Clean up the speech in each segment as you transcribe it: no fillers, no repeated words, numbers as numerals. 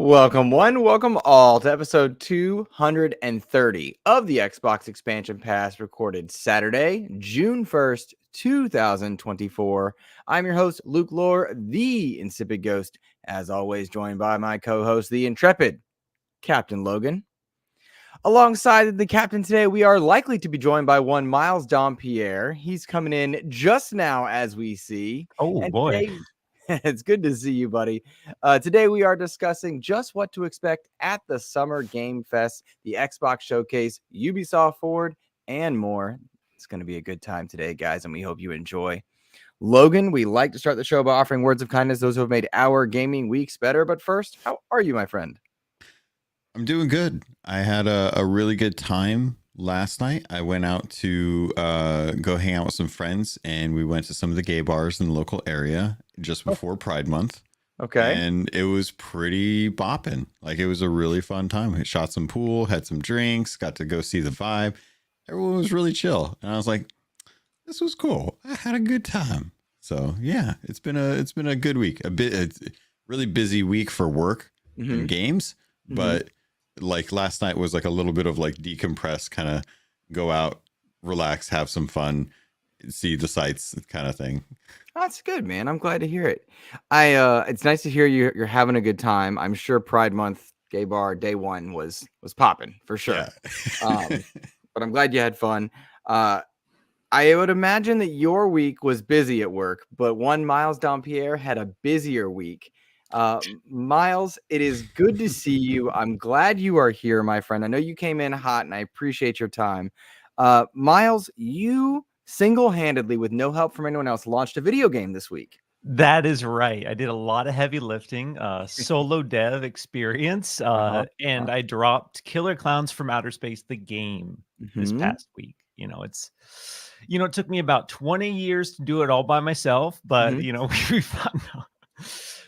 Welcome one, welcome all to episode 230 of the Xbox Expansion Pass, recorded Saturday, June 1st, 2024. I'm your host, Luke Lore, the Insipid Ghost, as always joined by my co-host, the intrepid Captain Logan. Alongside the captain today, we are likely to be joined by one Miles Dompier. He's coming in just now as we see. Oh, And boy. today, it's good to see you, buddy. Today we are discussing just what to expect at the Summer Game Fest, the Xbox Showcase, Ubisoft Forward, and more. It's going to be a good time today, guys, and we hope you enjoy. Logan, we like to start the show by offering words of kindness, those who have made our gaming weeks better. But first, how are you, my friend? I'm doing good. I had a really good time last night. I went out to go hang out with some friends, and we went to some of the gay bars in the local area just before Pride Month. Okay. And it was pretty bopping. Like, it was a really fun time. We shot some pool, had some drinks, got to go see the vibe. Everyone was really chill. And I was like, this was cool. I had a good time. So yeah, it's been a good week. It's a really busy week for work and games, but like last night was like a little bit of like decompress, kind of go out, relax, have some fun, see the sights kind of thing. That's good, man. I'm glad to hear it. It's nice to hear you're having a good time. I'm sure Pride Month gay bar day one was popping for sure. Yeah. But I'm glad you had fun. I would imagine that your week was busy at work, but one Miles Dompier had a busier week. Miles, it is good to see you. I'm glad you are here, my friend. I know you came in hot, and I appreciate your time. Miles, you single-handedly, with no help from anyone else, launched a video game this week. That is right. I did a lot of heavy lifting, solo dev experience, and I dropped Killer Klowns from Outer Space, the game, this past week. It took me about 20 years to do it all by myself, but, we found out.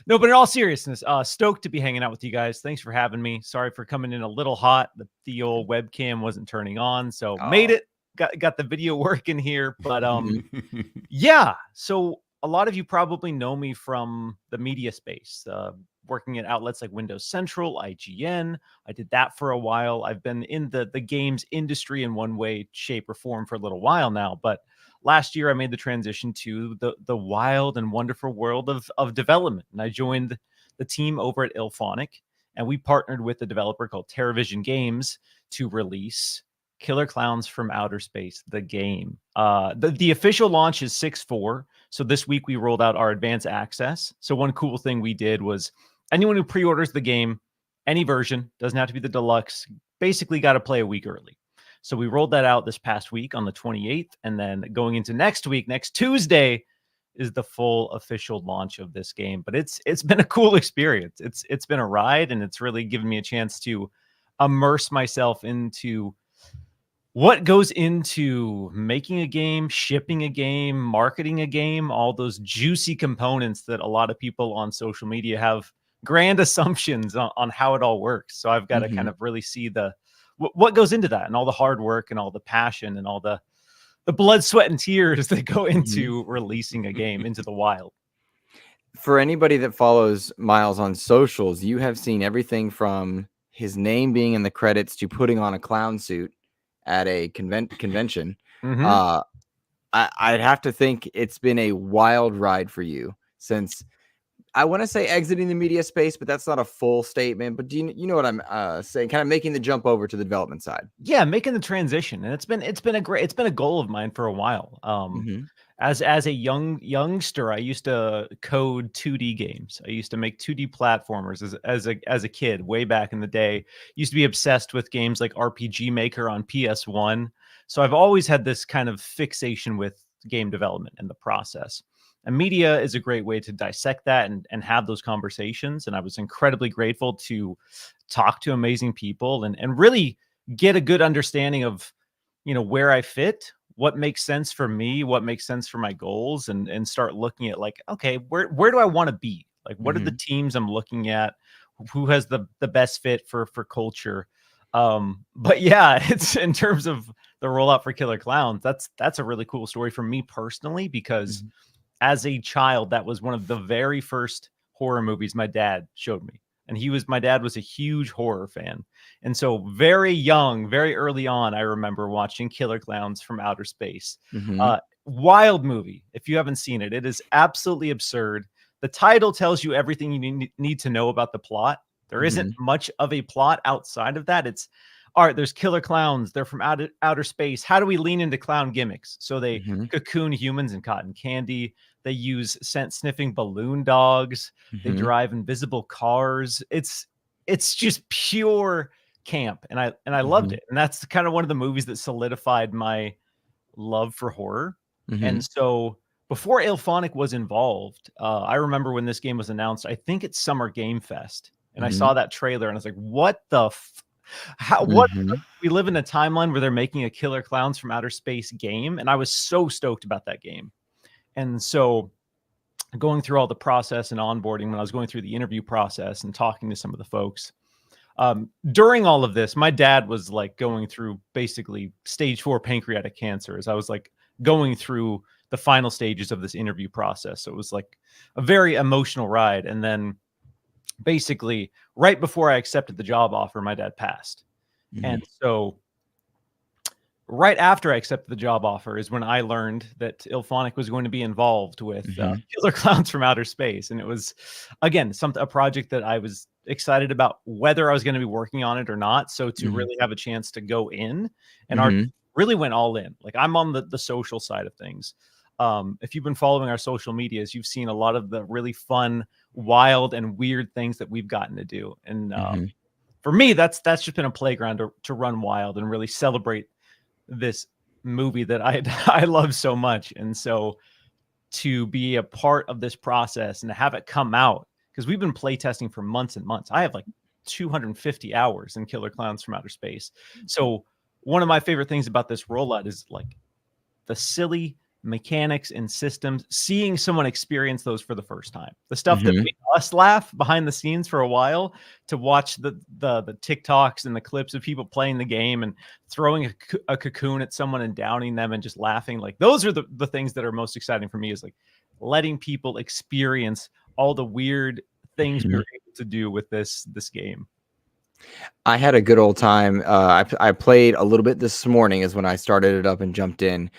No, but in all seriousness, stoked to be hanging out with you guys. Thanks for having me. Sorry for coming in a little hot. The old webcam wasn't turning on, so made it. Got the video working here, but yeah. So a lot of you probably know me from the media space, working at outlets like Windows Central, IGN. I did that for a while. I've been in the games industry in one way, shape, or form for a little while now, but last year, I made the transition to the wild and wonderful world of development, and I joined the team over at IllFonic, and we partnered with a developer called TerraVision Games to release Killer Klowns from Outer Space, the game. The official launch is 6/4, so this week we rolled out our advanced access. So one cool thing we did was anyone who pre-orders the game, any version, doesn't have to be the deluxe, basically got to play a week early. So we rolled that out this past week on the 28th, and then going into next week, next Tuesday, is the full official launch of this game. But it's been a cool experience. It's been a ride, and it's really given me a chance to immerse myself into what goes into making a game, shipping a game, marketing a game, all those juicy components that a lot of people on social media have grand assumptions on how it all works. So I've got to kind of really see what goes into that, and all the hard work and all the passion and all the blood, sweat, and tears that go into releasing a game into the wild. For anybody that follows Miles on socials, you have seen everything from his name being in the credits to putting on a clown suit at a convention. I'd have to think it's been a wild ride for you, since I want to say exiting the media space, but that's not a full statement. But do you know what I'm saying? Kind of making the jump over to the development side. Yeah, making the transition, and it's been a goal of mine for a while. As a youngster, I used to code 2D games. I used to make 2D platformers as a kid, way back in the day. Used to be obsessed with games like RPG Maker on PS1. So I've always had this kind of fixation with game development and the process. And media is a great way to dissect that and have those conversations. And I was incredibly grateful to talk to amazing people and really get a good understanding of, where I fit, what makes sense for me, what makes sense for my goals, and start looking at like, okay, where do I want to be? Like, what are the teams I'm looking at? Who has the best fit for culture? But yeah, it's in terms of the rollout for Killer Klowns, that's a really cool story for me personally, because as a child, that was one of the very first horror movies my dad showed me. And my dad was a huge horror fan. And so very young, very early on, I remember watching Killer Klowns from Outer Space. Wild movie. If you haven't seen it, it is absolutely absurd. The title tells you everything you need to know about the plot. There isn't much of a plot outside of that. It's, all right, there's killer clowns. They're from outer space. How do we lean into clown gimmicks? So they cocoon humans in cotton candy. They use scent-sniffing balloon dogs. They drive invisible cars. It's just pure camp, and I loved it. And that's kind of one of the movies that solidified my love for horror. And so before IllFonic was involved, I remember when this game was announced, I think it's Summer Game Fest, and I saw that trailer, and I was like, what the what we live in a timeline where they're making a Killer Klowns from Outer Space game, and I was so stoked about that game. And so going through all the process and onboarding, when I was going through the interview process and talking to some of the folks, during all of this, my dad was like going through basically stage 4 pancreatic cancer as I was like going through the final stages of this interview process. So it was like a very emotional ride. And then basically right before I accepted the job offer, my dad passed. And so right after I accepted the job offer is when I learned that IllFonic was going to be involved with Killer Klowns from Outer Space. And it was, again, a project that I was excited about whether I was going to be working on it or not. So to really have a chance to go in and really went all in. Like, I'm on the social side of things. If you've been following our social medias, you've seen a lot of the really fun, wild, and weird things that we've gotten to do. And for me, that's just been a playground to run wild and really celebrate this movie that I love so much. And so to be a part of this process and to have it come out, because we've been playtesting for months and months. I have like 250 hours in Killer Klowns from Outer Space. So one of my favorite things about this rollout is like the silly mechanics and systems, seeing someone experience those for the first time. The stuff that made us laugh behind the scenes for a while, to watch the TikToks and the clips of people playing the game and throwing a cocoon at someone and downing them and just laughing. Like, those are the things that are most exciting for me, is like letting people experience all the weird things we were able to do with this game. I had a good old time. I played a little bit this morning is when I started it up and jumped in.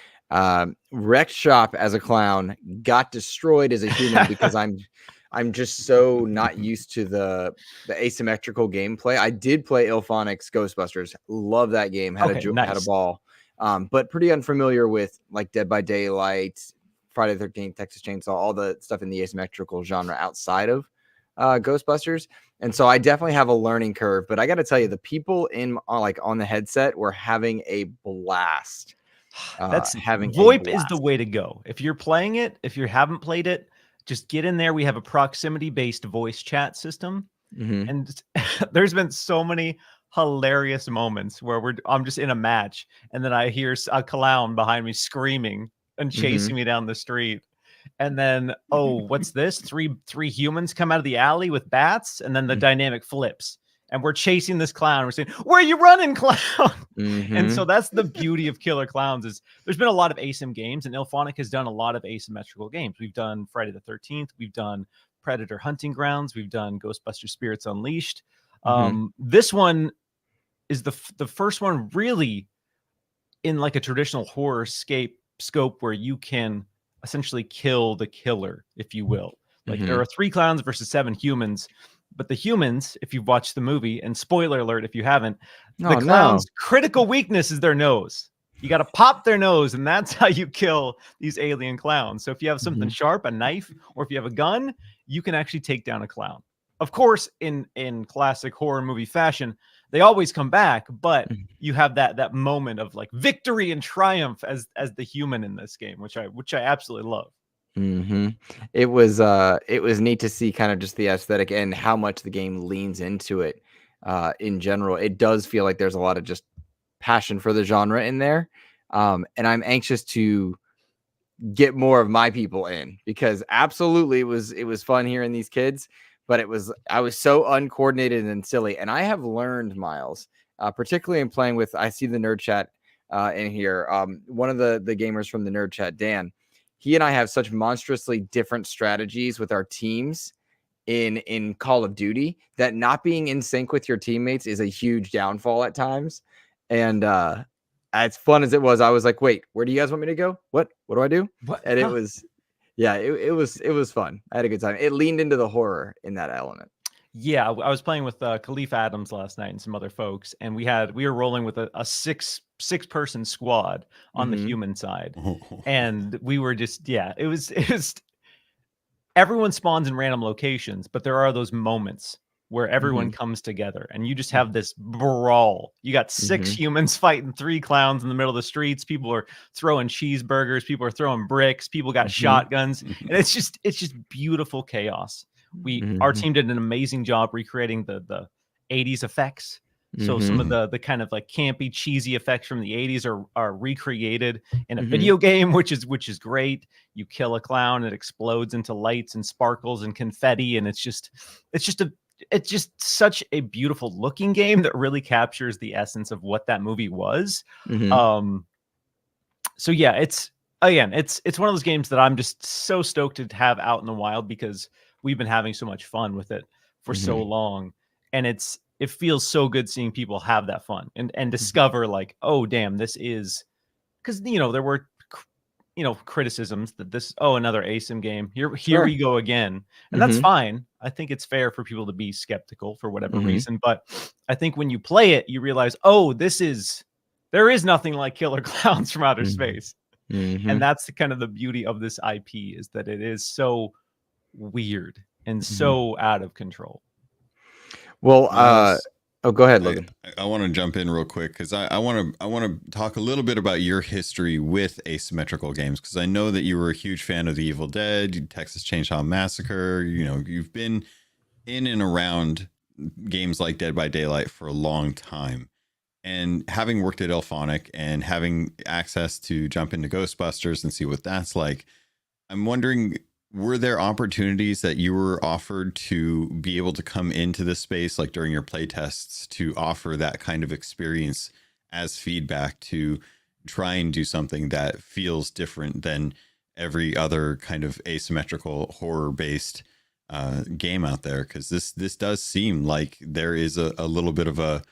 Wrecked shop as a clown, got destroyed as a human because I'm just so not used to the asymmetrical gameplay. I did play IllFonic's Ghostbusters, love that game, had a ball, but pretty unfamiliar with like Dead by Daylight, Friday the 13th, Texas Chainsaw, all the stuff in the asymmetrical genre outside of Ghostbusters. And so I definitely have a learning curve, but I got to tell you, the people on the headset were having a blast. That's having VoIP is the way to go. If you're playing it, if you haven't played it, just get in there. We have a proximity-based voice chat system. And there's been so many hilarious moments where I'm just in a match, and then I hear a clown behind me screaming and chasing me down the street. And then, oh, what's this? Three humans come out of the alley with bats, and then the dynamic flips. And we're chasing this clown. We're saying, "Where are you running, clown?" And so that's the beauty of Killer Klowns, is there's been a lot of ASYM games, and IllFonic has done a lot of asymmetrical games. We've done Friday the 13th. We've done Predator Hunting Grounds. We've done Ghostbusters Spirits Unleashed. This one is the first one really in like a traditional horror scope where you can essentially kill the killer, if you will. Like, there are 3 clowns versus 7 humans. But the humans, if you've watched the movie, and spoiler alert if you haven't, the clowns' critical weakness is their nose. You got to pop their nose, and that's how you kill these alien clowns. So if you have something sharp, a knife, or if you have a gun, you can actually take down a clown. Of course, in classic horror movie fashion, they always come back, but you have that moment of like victory and triumph as the human in this game, which I absolutely love. It was neat to see kind of just the aesthetic and how much the game leans into it. In general, it does feel like there's a lot of just passion for the genre in there. And I'm anxious to get more of my people in, because absolutely it was fun hearing these kids, but I was so uncoordinated and silly. And I have learned, Miles, particularly in playing with, I see the nerd chat in here. One of the gamers from the nerd chat, Dan, he and I have such monstrously different strategies with our teams. in Call of Duty, that not being in sync with your teammates is a huge downfall at times. And as fun as it was, I was like, wait, where do you guys want me to go? What do I do? What? And it was, yeah, it was fun. I had a good time. It leaned into the horror in that element. Yeah, I was playing with Khalif Adams last night and some other folks, and we were rolling with a six person squad on the human side, and we were just it was everyone spawns in random locations, but there are those moments where everyone comes together and you just have this brawl. You got 6 humans fighting 3 clowns in the middle of the streets. People are throwing cheeseburgers, people are throwing bricks, people got shotguns, and it's just beautiful chaos. Our team did an amazing job recreating the 80s effects. So some of the kind of like campy, cheesy effects from the 80s are recreated in a video game, which is great. You kill a clown, it explodes into lights and sparkles and confetti, and it's just such a beautiful looking game that really captures the essence of what that movie was. So yeah, it's one of those games that I'm just so stoked to have out in the wild because we've been having so much fun with it for so long, and it feels so good seeing people have that fun and discover like, oh damn, this is, because there were criticisms that another ASIM game, here we go again, and that's fine. I think it's fair for people to be skeptical for whatever reason, but I think when you play it, you realize, oh, there is nothing like Killer Clowns from Outer Space, and that's the kind of the beauty of this IP, is that it is so weird and so out of control. Well, go ahead, Logan. I want to jump in real quick because I want to talk a little bit about your history with asymmetrical games, because I know that you were a huge fan of The Evil Dead, Texas Chainsaw Massacre. You've been in and around games like Dead by Daylight for a long time, and having worked at Ilphonic and having access to jump into Ghostbusters and see what that's like, I'm wondering, were there opportunities that you were offered to be able to come into this space, like during your play tests, to offer that kind of experience as feedback to try and do something that feels different than every other kind of asymmetrical horror based game out there? Because this does seem like there is a little bit of a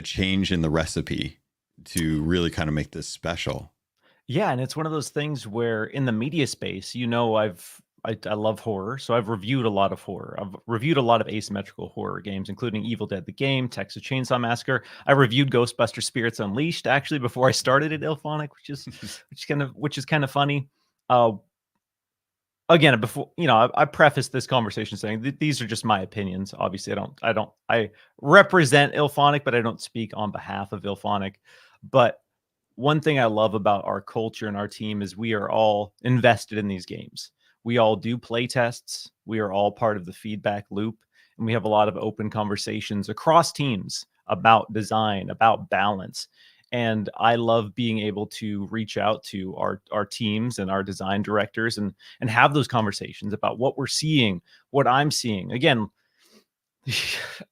change in the recipe to really kind of make this special. Yeah, and it's one of those things where in the media space, I love horror, so I've reviewed a lot of horror. I've reviewed a lot of asymmetrical horror games, including Evil Dead the game, Texas Chainsaw Massacre. I reviewed Ghostbusters Spirits Unleashed actually before I started at Ilphonic, which is kind of funny. Again, before I preface this conversation saying that these are just my opinions. Obviously, I represent Ilphonic, but I don't speak on behalf of Ilphonic. But one thing I love about our culture and our team is we are all invested in these games. We all do play tests. We are all part of the feedback loop, and we have a lot of open conversations across teams about design, about balance. And I love being able to reach out to our teams and our design directors and have those conversations about what we're seeing, what I'm seeing. Again,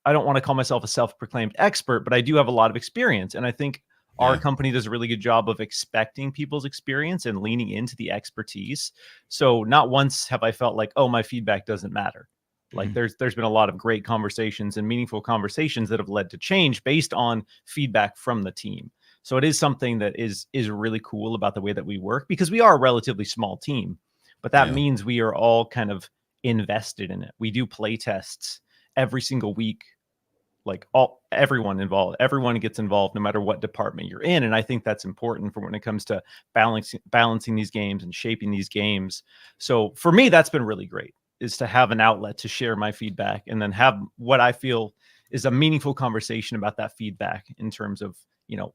I don't want to call myself a self-proclaimed expert, but I do have a lot of experience. And I think our company does a really good job of expecting people's experience and leaning into the expertise. So not once have I felt like, oh, my feedback doesn't matter. Like there's been a lot of great conversations and meaningful conversations that have led to change based on feedback from the team. So it is something that is really cool about the way that we work, because we are a relatively small team, but that means we are all kind of invested in it. We do play tests every single week. Like everyone gets involved no matter what department you're in. And I think that's important for when it comes to balancing these games and shaping these games. So for me, that's been really great, is to have an outlet to share my feedback and then have what I feel is a meaningful conversation about that feedback in terms of,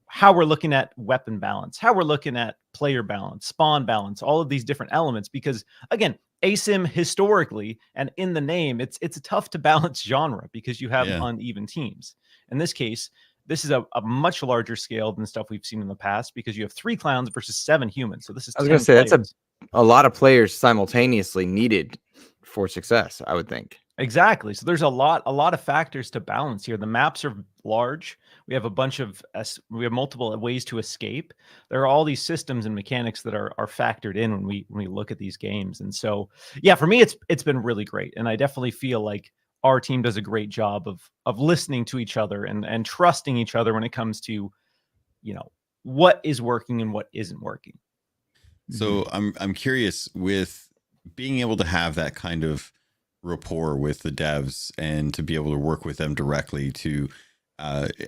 how we're looking at weapon balance, how we're looking at player balance, spawn balance, all of these different elements. Because again, ASIM historically and in the name, it's a tough to balance genre because you have uneven teams. In this case, this is a much larger scale than stuff we've seen in the past, because you have 3 clowns versus 7 humans. So this is, I was going to say, that's a lot of players simultaneously needed for success, I would think. Exactly. So there's a lot of factors to balance here. The maps are large. We have a bunch of we have multiple ways to escape. There are all these systems and mechanics that are factored in when we look at these games. And so, yeah, for me it's been really great. And I definitely feel like our team does a great job of listening to each other and trusting each other when it comes to, what is working and what isn't working. So I'm curious, with being able to have that kind of rapport with the devs and to be able to work with them directly to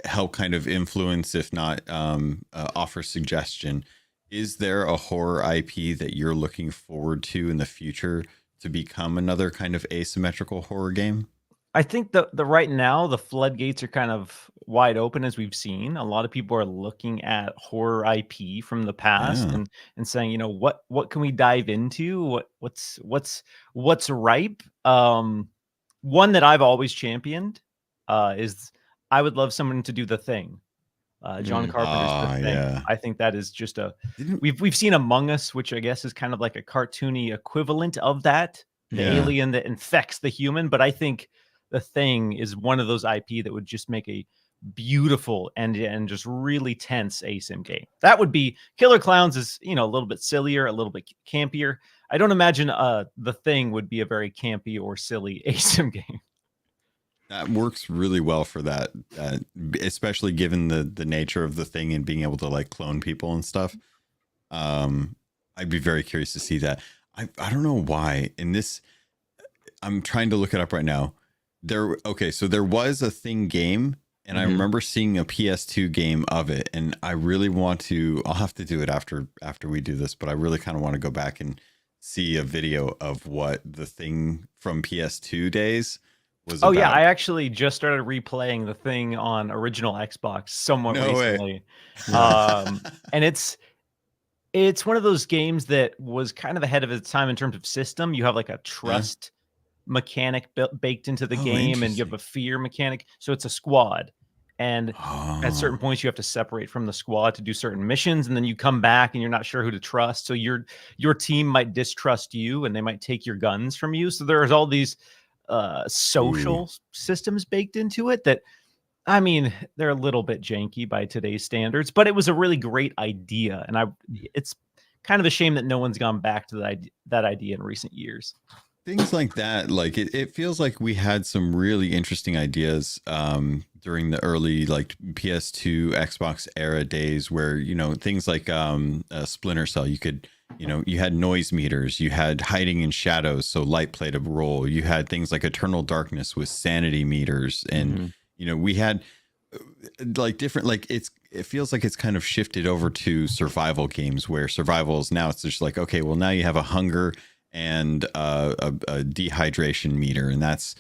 help kind of influence, if not offer suggestion. Is there a horror IP that you're looking forward to in the future to become another kind of asymmetrical horror game? I think the right now the floodgates are kind of wide open, as we've seen. A lot of people are looking at horror IP from the past Yeah. and saying, what can we dive into? What's ripe? One that I've always championed is I would love someone to do The Thing. John Carpenter's The Thing. Yeah. I think that is just Didn't we've seen Among Us, which I guess is kind of like a cartoony equivalent of that, the Yeah. alien that infects the human. But I think The Thing is one of those IP that would just make a beautiful and just really tense ASIM game. That would be Killer Clowns is, a little bit sillier, a little bit campier. I don't imagine The Thing would be a very campy or silly ASIM game. That works really well for that, especially given the nature of the thing and being able to like clone people and stuff. I'd be very curious to see that. I don't know why in this. I'm trying to look it up right now. So there was a Thing game, and I remember seeing a PS2 game of it, and I really want to. I'll have to do it after we do this, but I really kind of want to go back and see a video of what the Thing from PS2 days was about. Yeah, I actually just started replaying The Thing on original Xbox somewhat recently. And it's one of those games that was kind of ahead of its time in terms of system. You have like a trust mechanic baked into the game, and you have a fear mechanic. So it's a squad. And at certain points, you have to separate from the squad to do certain missions, and then you come back and you're not sure who to trust. So your team might distrust you, and they might take your guns from you. So there's all these social systems baked into it that, I mean, they're a little bit janky by today's standards, but it was a really great idea. And it's kind of a shame that no one's gone back to that idea in recent years. Things like that, like it feels like we had some really interesting ideas during the early like PS2 Xbox era days where, things like Splinter Cell, you could, you had noise meters, you had hiding in shadows, so light played a role. You had things like Eternal Darkness with sanity meters, and we had like different, like it feels like it's kind of shifted over to survival games where survivals now it's just like, okay, well now you have a hunger and a dehydration meter, and that's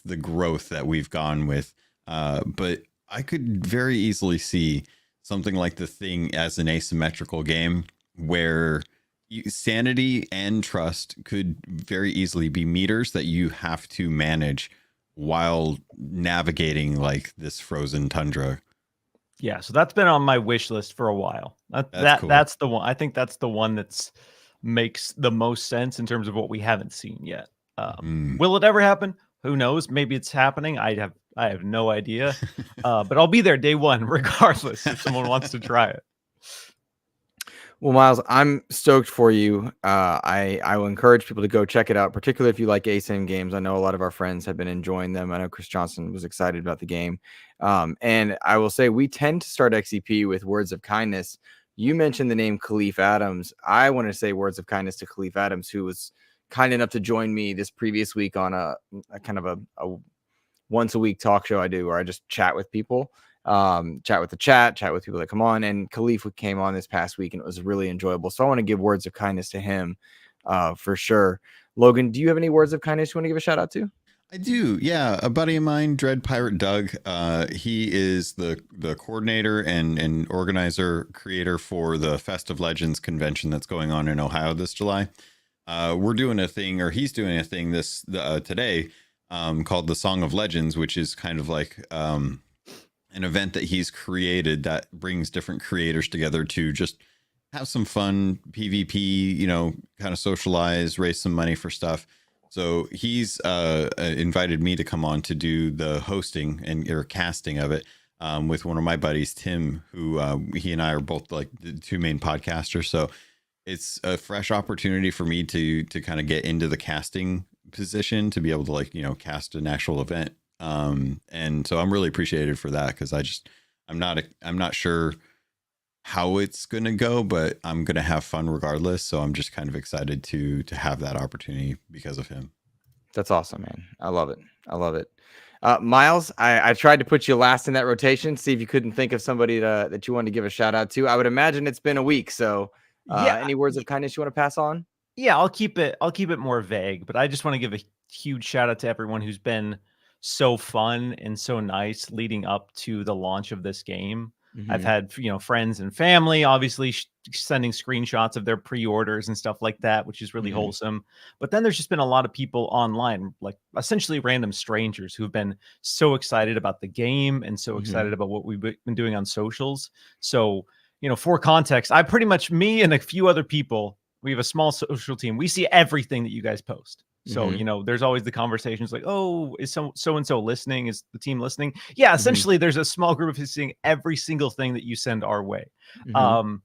the growth that we've gone with. But I could very easily see something like The Thing as an asymmetrical game where sanity and trust could very easily be meters that you have to manage while navigating like this frozen tundra. Yeah, so that's been on my wish list for a while. Cool. That's the one. I think that's the one that's makes the most sense in terms of what we haven't seen yet. Will it ever happen? Who knows? Maybe it's happening. I have no idea. But I'll be there day one, regardless, if someone wants to try it. Well, Miles, I'm stoked for you. I will encourage people to go check it out, particularly if you like ASIM games. I know a lot of our friends have been enjoying them. I know Chris Johnson was excited about the game. And I will say we tend to start XEP with words of kindness. You mentioned the name Khalif Adams. I want to say words of kindness to Khalif Adams, who was kind enough to join me this previous week on a kind of a once a week talk show I do where I just chat with people. Chat with the chat with people that come on, and Khalif came on this past week and it was really enjoyable. So I want to give words of kindness to him for sure. Logan, do you have any words of kindness you want to give a shout out to? I do. Yeah. A buddy of mine, Dread Pirate Doug, he is the coordinator and organizer creator for the Fest of Legends convention that's going on in Ohio this July. We're doing a thing, or he's doing a thing today called the Song of Legends, which is kind of like an event that he's created that brings different creators together to just have some fun PvP, kind of socialize, raise some money for stuff. So he's invited me to come on to do the hosting or casting of it with one of my buddies, Tim, who he and I are both like the two main podcasters. So it's a fresh opportunity for me to kind of get into the casting position to be able to like, you know, cast an actual event. And so I'm really appreciated for that because I'm not sure how it's going to go, but I'm going to have fun regardless. So I'm just kind of excited to have that opportunity because of him. That's awesome, man. I love it. I love it. Miles, I tried to put you last in that rotation, see if you couldn't think of somebody that you wanted to give a shout out to. I would imagine it's been a week. So any words of kindness you want to pass on? Yeah, I'll keep it more vague, but I just want to give a huge shout out to everyone who's been so fun and so nice leading up to the launch of this game. I've had, you know, friends and family obviously sending screenshots of their pre-orders and stuff like that, which is really wholesome. But then there's just been a lot of people online, like essentially random strangers who've been so excited about the game and so excited about what we've been doing on socials. So, you know, for context, me and a few other people, we have a small social team. We see everything that you guys post. So, you know, there's always the conversations like, oh, is so-and-so listening? Is the team listening? Yeah, essentially there's a small group of us seeing every single thing that you send our way. And,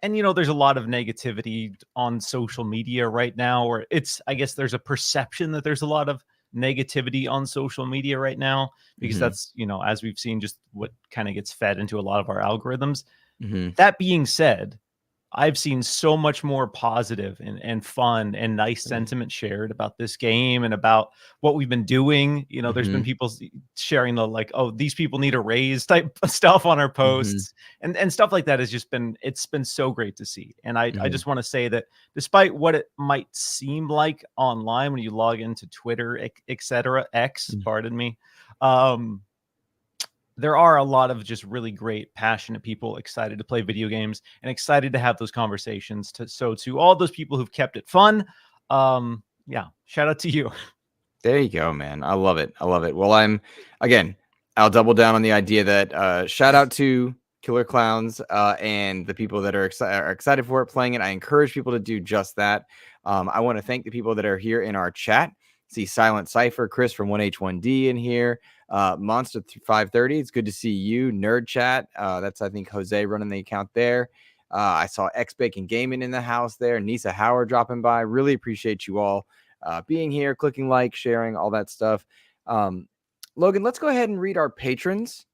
you know, there's a lot of negativity on social media right now, or I guess there's a perception that there's a lot of negativity on social media right now, because that's, you know, as we've seen, just what kind of gets fed into a lot of our algorithms. That being said, I've seen so much more positive and fun and nice sentiment shared about this game and about what we've been doing. You know, there's been people sharing the like, oh, these people need a raise type of stuff on our posts and stuff like that. It's been so great to see. And I just want to say that despite what it might seem like online when you log into Twitter, etc., pardon me, there are a lot of just really great, passionate people excited to play video games and excited to have those conversations. So to all those people who've kept it fun, yeah, shout out to you. There you go, man. I love it. I love it. Well, I'll double down on the idea that shout out to Killer Klowns and the people that are excited for it, playing it. I encourage people to do just that. I want to thank the people that are here in our chat. See Silent Cypher, Chris from 1H1D in here. Monster 530, it's good to see you. Nerd Chat, that's I think Jose running the account there. I saw X Bacon Gaming in the house there. Nisa Howard dropping by. Really appreciate you all being here, clicking like, sharing, all that stuff. Logan, let's go ahead and read our patrons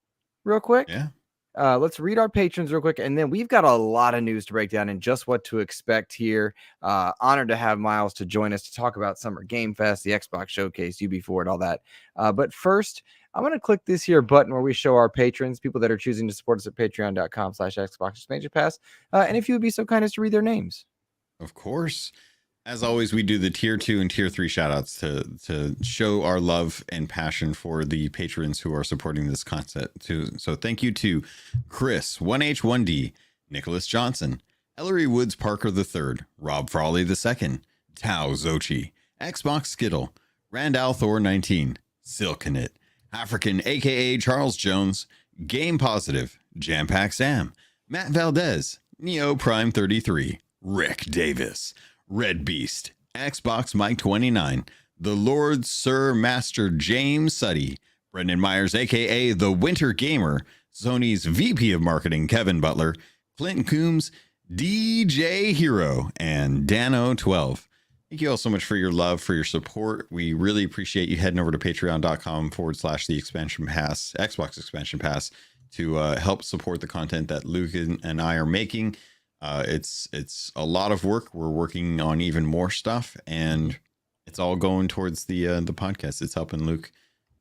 real quick. Yeah. Let's read our patrons real quick, and then we've got a lot of news to break down and just what to expect here. Honored to have Miles to join us to talk about Summer Game Fest, the Xbox Showcase, UB4, and all that. But first, I'm going to click this here button where we show our patrons, people that are choosing to support us at patreon.com/Xbox Expansion Pass. And if you would be so kind as to read their names. Of course. As always, we do the tier 2 and tier 3 shout outs to show our love and passion for the patrons who are supporting this content too. So thank you to Chris, 1H1D, Nicholas Johnson, Ellery Woods Parker III, Rob Frawley II, Tao Zochi, Xbox Skittle, Randall Thor 19, Silkenit, African aka Charles Jones, Game Positive, Jampack Sam, Matt Valdez, Neo Prime 33, Rick Davis, Red Beast, Xbox Mike 29, the Lord Sir Master James Suddy, Brendan Myers aka The Winter Gamer, Sony's VP of Marketing Kevin Butler, Clint Coombs, DJ Hero, and Dano12. Thank you all so much for your love, for your support. We really appreciate you heading over to patreon.com/the expansion pass, Xbox expansion pass, to help support the content that Luke and I are making. It's a lot of work. We're working on even more stuff, and it's all going towards the podcast. It's helping Luke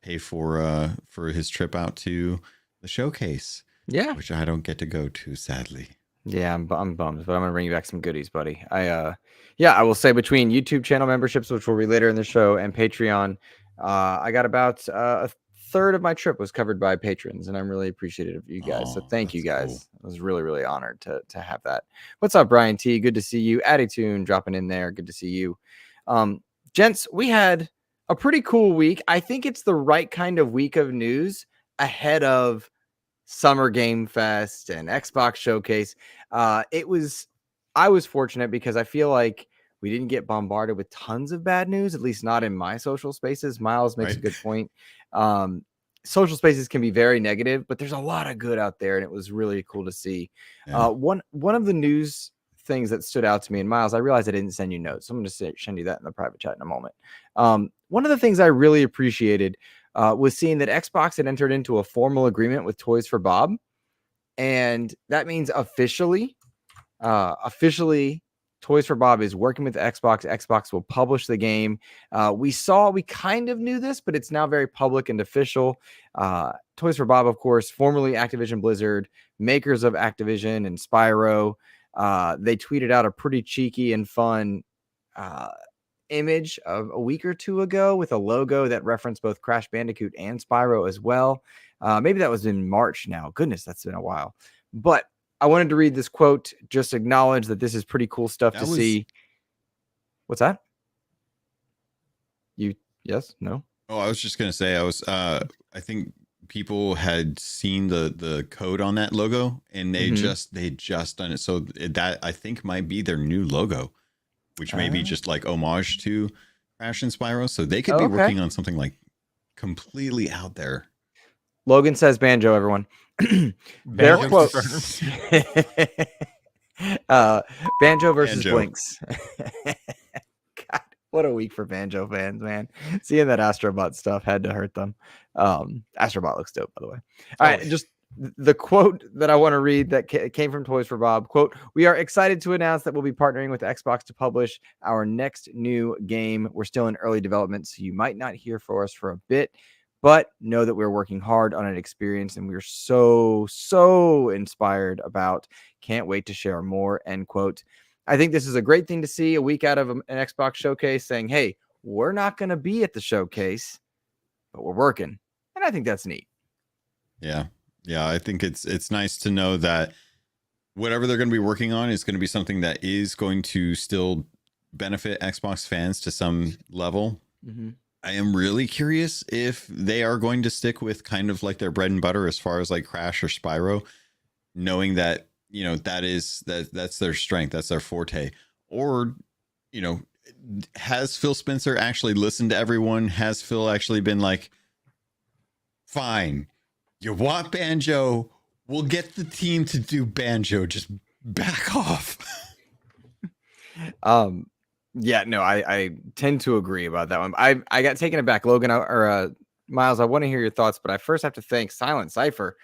pay for his trip out to the showcase. Yeah, which I don't get to go to, sadly. Yeah, I'm bummed, but I'm gonna bring you back some goodies, buddy. I will say between YouTube channel memberships, which we'll read later in the show, and Patreon, I got about a third of my trip was covered by patrons, and I'm really appreciative of you guys. So thank you guys. Cool. I was really, really honored to have that. What's up, Brian T? Good to see you. Attitude dropping in there. Good to see you. Gents, we had a pretty cool week. I think it's the right kind of week of news ahead of Summer Game Fest and Xbox Showcase. I was fortunate because I feel like we didn't get bombarded with tons of bad news, at least not in my social spaces. Miles makes a good point. Social spaces can be very negative, but there's a lot of good out there, and it was really cool to see. Yeah. One of the news things that stood out to me, and Miles, I realized I didn't send you notes, so I'm going to send you that in the private chat in a moment. One of the things I really appreciated was seeing that Xbox had entered into a formal agreement with Toys for Bob, and that means officially, Toys for Bob is working with Xbox. Xbox will publish the game. We kind of knew this, but it's now very public and official. Toys for Bob, of course, formerly Activision Blizzard, makers of Activision and Spyro. They tweeted out a pretty cheeky and fun image of a week or two ago with a logo that referenced both Crash Bandicoot and Spyro as well. Maybe that was in March now. Goodness, that's been a while. But I wanted to read this quote, just acknowledge that this is pretty cool stuff to see. What's that? Yes? No? Oh, I was just going to say, I think people had seen the code on that logo, and they just done it. So that, I think, might be their new logo, which may be just like homage to Crash and Spyro. So they could be working on something like completely out there. Logan says Banjo, everyone. Their quote. Banjo versus Blinks. God, what a week for Banjo fans, man. Seeing that Astrobot stuff had to hurt them. Astrobot looks dope, by the way. All right, just the quote that I want to read that came from Toys for Bob. Quote, "We are excited to announce that we'll be partnering with Xbox to publish our next new game. We're still in early development, so you might not hear from us for a bit, but know that we're working hard on an experience, and we're so inspired about. Can't wait to share more," end quote. I think this is a great thing to see a week out of an Xbox showcase saying, hey, we're not going to be at the showcase, but we're working. And I think that's neat. Yeah. Yeah. I think it's nice to know that whatever they're going to be working on is going to be something that is going to still benefit Xbox fans to some level. I am really curious if they are going to stick with kind of like their bread and butter as far as like Crash or Spyro, knowing that, you know, that's their strength, that's their forte. Or, you know, has Phil Spencer actually listened to everyone? Has Phil actually been like, fine, you want Banjo? We'll get the team to do Banjo. Just back off. Yeah, no, I tend to agree about that one. I got taken aback, Logan or Miles. I want to hear your thoughts, but I first have to thank Silent Cypher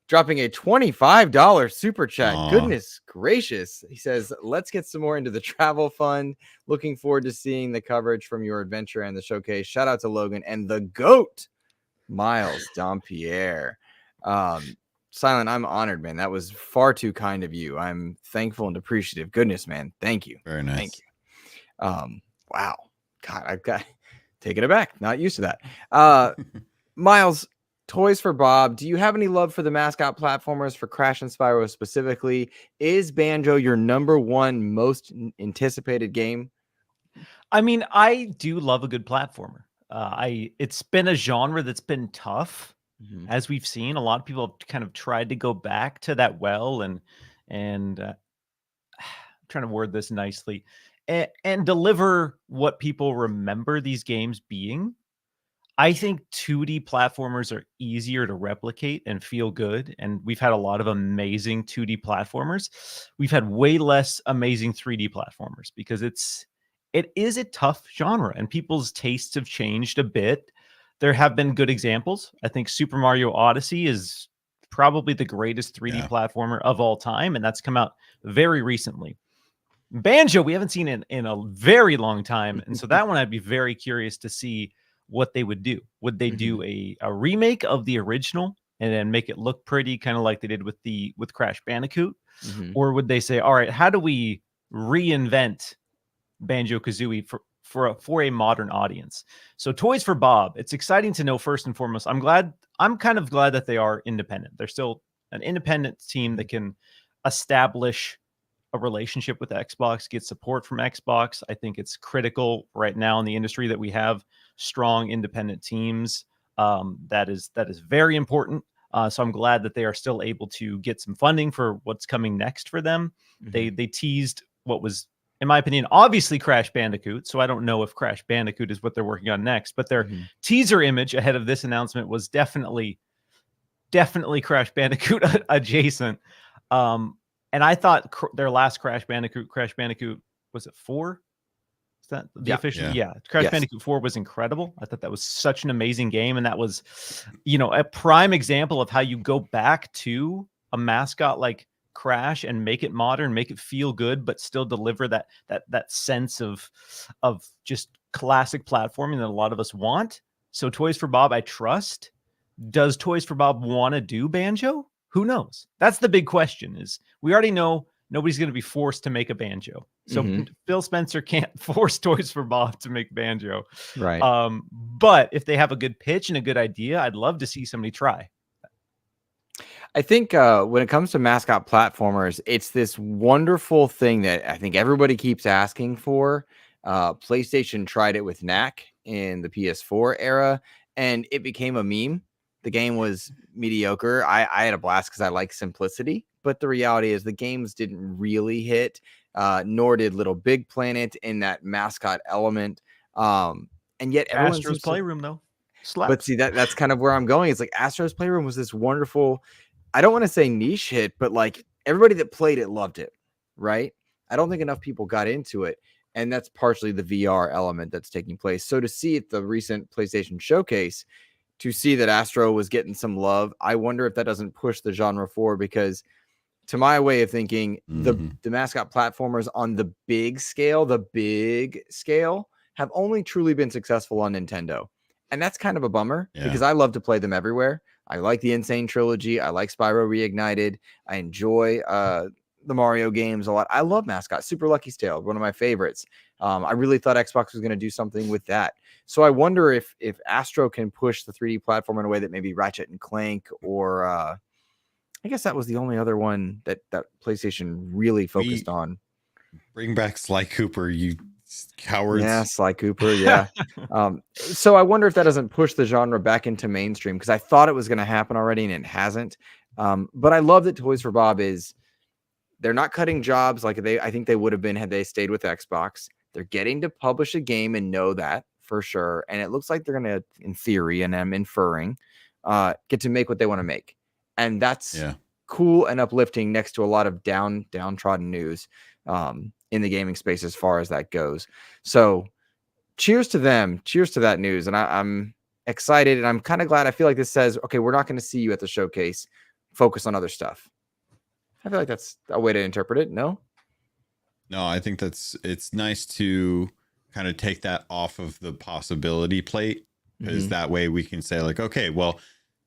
dropping a $25 super chat. Aww. Goodness gracious. He says, let's get some more into the travel fund. Looking forward to seeing the coverage from your adventure and the showcase. Shout out to Logan and the GOAT, Miles Dompier. Silent, I'm honored, man. That was far too kind of you. I'm thankful and appreciative. Goodness, man. Thank you. Very nice. Thank you. Wow. God, I've got taken aback. Not used to that. Miles, Toys for Bob, do you have any love for the mascot platformers for Crash and Spyro specifically? Is Banjo your number one most anticipated game? I mean, I do love a good platformer. It's been a genre that's been tough, as we've seen. A lot of people have kind of tried to go back to that well and I'm trying to word this nicely and deliver what people remember these games being. I think 2D platformers are easier to replicate and feel good. And we've had a lot of amazing 2D platformers. We've had way less amazing 3D platformers because it is a tough genre and people's tastes have changed a bit. There have been good examples. I think Super Mario Odyssey is probably the greatest 3D platformer of all time. And that's come out very recently. Banjo, we haven't seen in a very long time. And so that one I'd be very curious to see what they would do. Would they do a remake of the original and then make it look pretty, kind of like they did with Crash Bandicoot? Or would they say, all right, how do we reinvent Banjo-Kazooie for a modern audience? So Toys for Bob, it's exciting to know, first and foremost, I'm kind of glad that they are independent. They're still an independent team that can establish a relationship with Xbox, get support from Xbox. I think it's critical right now in the industry that we have strong independent teams. That is very important. So I'm glad that they are still able to get some funding for what's coming next for them. They teased what was in my opinion, obviously Crash Bandicoot. So I don't know if Crash Bandicoot is what they're working on next, but their teaser image ahead of this announcement was definitely Crash Bandicoot adjacent. And I thought their last Crash Bandicoot, was it 4? Is that the official? Yeah. Crash Bandicoot 4 was incredible. I thought that was such an amazing game. And that was, a prime example of how you go back to a mascot like Crash and make it modern, make it feel good, but still deliver that sense of just classic platforming that a lot of us want. So Toys for Bob, I trust. Does Toys for Bob want to do Banjo? Who knows? That's the big question. Is we already know nobody's going to be forced to make a Banjo. So Phil Spencer can't force Toys for Bob to make Banjo. Right. But if they have a good pitch and a good idea, I'd love to see somebody try. I think when it comes to mascot platformers, it's this wonderful thing that I think everybody keeps asking for. PlayStation tried it with Knack in the PS4 era, and it became a meme. The game was mediocre. I had a blast because I like simplicity, but the reality is the games didn't really hit, nor did Little Big Planet in that mascot element. And yet Astro's Playroom, though. Slaps. But see, that's kind of where I'm going. It's like Astro's Playroom was this wonderful, I don't want to say niche hit, but like everybody that played it loved it, right? I don't think enough people got into it. And that's partially the VR element that's taking place. So to see at the recent PlayStation showcase, to see that Astro was getting some love, I wonder if that doesn't push the genre forward, because to my way of thinking, the mascot platformers on the big scale have only truly been successful on Nintendo. And that's kind of a bummer because I love to play them everywhere. I like the Insane Trilogy. I like Spyro Reignited. I enjoy the Mario games a lot. I love mascots. Super Lucky's Tale, one of my favorites. I really thought Xbox was going to do something with that. So I wonder if Astro can push the 3D platform in a way that maybe Ratchet and Clank, or I guess that was the only other one that PlayStation really focused on. Bring back Sly Cooper, you cowards. Yeah, Sly Cooper, yeah. So I wonder if that doesn't push the genre back into mainstream, because I thought it was going to happen already and it hasn't. But I love that Toys for Bob they're not cutting jobs like I think they would have been had they stayed with Xbox. They're getting to publish a game and know that for sure. And it looks like they're going to, in theory, and I'm inferring, get to make what they want to make. And that's cool and uplifting next to a lot of downtrodden news in the gaming space as far as that goes. So cheers to them. Cheers to that news. And I'm excited, and I'm kind of glad. I feel like this says, okay, we're not going to see you at the showcase. Focus on other stuff. I feel like that's a way to interpret it. No, I think it's nice to kind of take that off of the possibility plate, because that way we can say like, okay, well,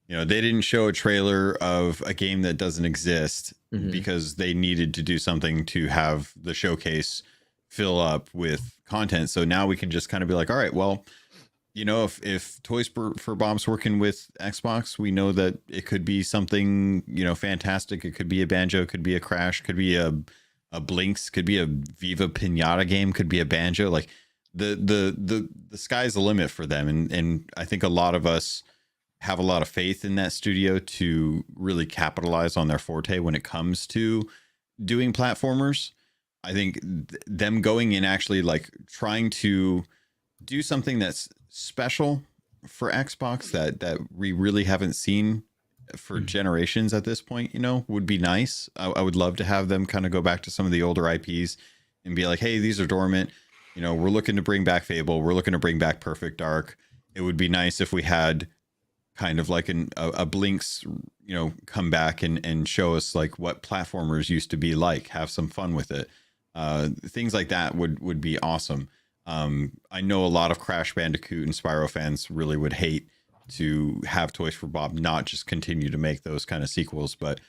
they didn't show a trailer of a game that doesn't exist because they needed to do something to have the showcase fill up with content. So now we can just kind of be like, all right, well, if Toys for Bob's working with Xbox, we know that it could be something, fantastic. It could be a Banjo, could be a Crash, could be a Blinks, could be a Viva Pinata game, could be a Banjo. Like the sky's the limit for them. And I think a lot of us have a lot of faith in that studio to really capitalize on their forte when it comes to doing platformers. I think them going in actually like trying to do something that's special for Xbox that we really haven't seen for generations at this point, would be nice. I would love to have them kind of go back to some of the older IPs and be like, hey, these are dormant. We're looking to bring back Fable. We're looking to bring back Perfect Dark. It would be nice if we had kind of like a Blinks, come back and show us like what platformers used to be like, have some fun with it. Things like that would be awesome. I know a lot of Crash Bandicoot and Spyro fans really would hate to have Toys for Bob not just continue to make those kind of sequels, but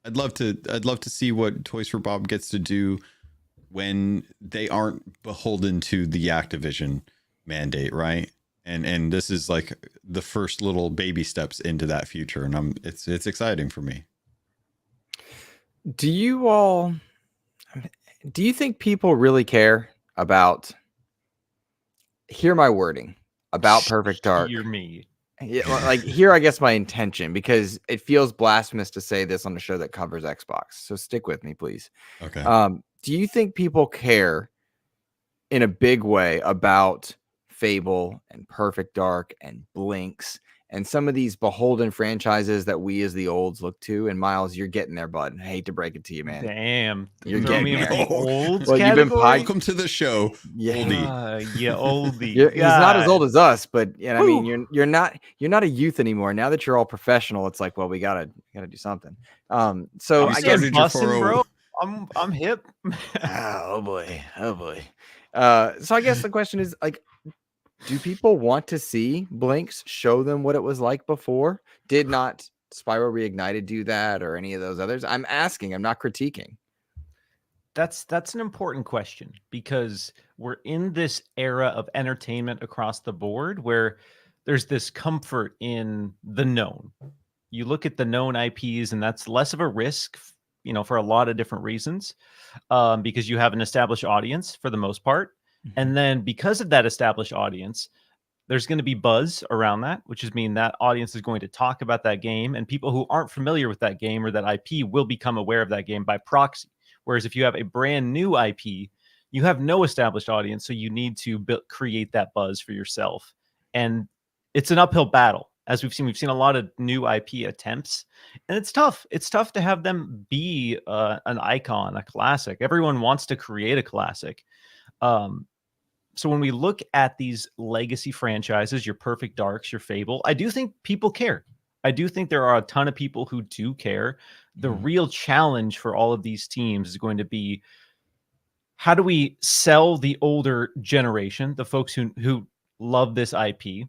I'd love to see what Toys for Bob gets to do when they aren't beholden to the Activision mandate, right? And this is like the first little baby steps into that future, and it's exciting for me. Do you think people really care about, hear my wording, about Perfect Dark? Hear me. Yeah, like here, I guess my intention, because it feels blasphemous to say this on a show that covers Xbox. So stick with me, please. Okay. do you think people care in a big way about Fable and Perfect Dark and Blinks and some of these beholden franchises that we as the olds look to? And Miles, you're getting there, bud. I hate to break it to you, man. Damn. You're Throw me getting in there. the olds Well, you've been category? Welcome to the show, Yeah. oldie. Yeah, oldie. He's not as old as us, but I mean, Whew. you're not a youth anymore. Now that you're all professional, it's like, well, we gotta do something. So I'm I still guess, busting, bro. I'm hip. oh boy. So I guess the question is, like, do people want to see Blinks show them what it was like before? Did not Spyro Reignited do that, or any of those others? I'm asking. I'm not critiquing. That's an important question, because we're in this era of entertainment across the board where there's this comfort in the known. You look at the known IPs, and that's less of a risk, for a lot of different reasons, because you have an established audience for the most part. And then because of that established audience, there's going to be buzz around that, which is mean that audience is going to talk about that game, and people who aren't familiar with that game or that IP will become aware of that game by proxy. Whereas if you have a brand new IP, you have no established audience, so you need to create that buzz for yourself. And it's an uphill battle. As we've seen a lot of new IP attempts, and it's tough. It's tough to have them be an icon, a classic. Everyone wants to create a classic. So when we look at these legacy franchises, your Perfect Darks, your Fable, I do think people care. I do think there are a ton of people who do care. The real challenge for all of these teams is going to be, how do we sell the older generation, the folks who love this IP,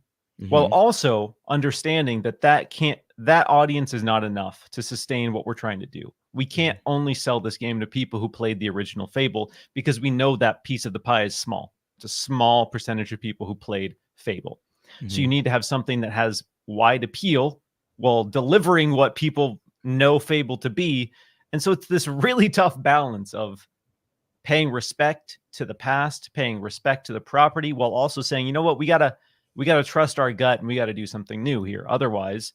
while also understanding that audience is not enough to sustain what we're trying to do. We can't only sell this game to people who played the original Fable, because we know that piece of the pie is small. It's a small percentage of people who played Fable. So you need to have something that has wide appeal while delivering what people know Fable to be. And so it's this really tough balance of paying respect to the past, paying respect to the property, while also saying, you know what, we gotta trust our gut, and we got to do something new here. Otherwise,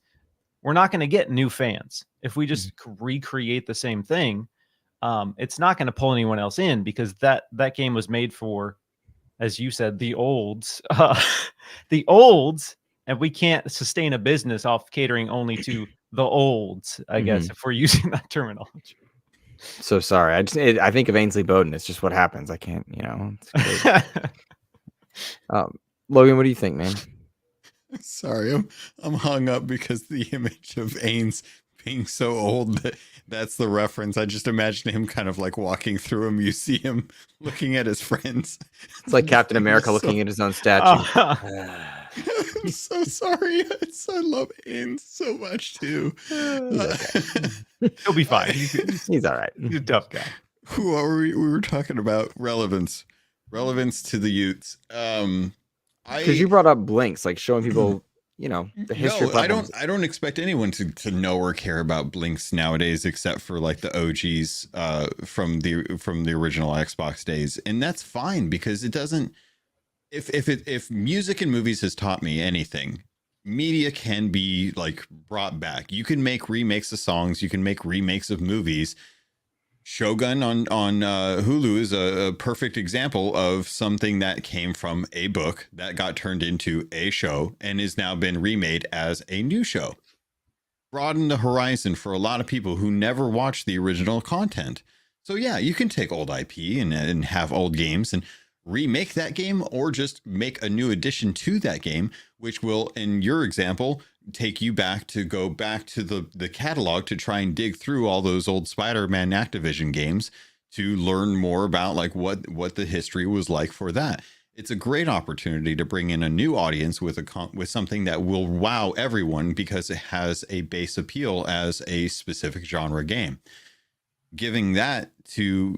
we're not going to get new fans. If we just recreate the same thing, it's not going to pull anyone else in, because that game was made for, as you said, the olds, and we can't sustain a business off catering only to the olds, I guess, if we're using that terminology. So sorry. I think of Ainsley Bowden. It's just what happens. I can't, it's crazy. Logan, what do you think, man? Sorry, I'm hung up because the image of Ains being so old, that's the reference. I just imagine him kind of like walking through a museum looking at his friends. It's like Captain America looking at his own statue. I'm so sorry. I love Ains so much too. He'll be fine. He's all right. He's a tough guy. What were we were talking about relevance to the youths. Because you brought up Blinks, like showing people, the history. No, I don't expect anyone to know or care about Blinks nowadays, except for like the OGs from the original Xbox days, and that's fine, because it doesn't. If music and movies has taught me anything, media can be like brought back. You can make remakes of songs. You can make remakes of movies. Shogun on Hulu is a perfect example of something that came from a book that got turned into a show and is now been remade as a new show. Broaden the horizon for a lot of people who never watched the original content. So yeah, you can take old IP and have old games and remake that game, or just make a new addition to that game, which will, in your example, take you back to the catalog to try and dig through all those old Spider-Man Activision games to learn more about like what the history was like for that. It's a great opportunity to bring in a new audience with something that will wow everyone, because it has a base appeal as a specific genre game. Giving that to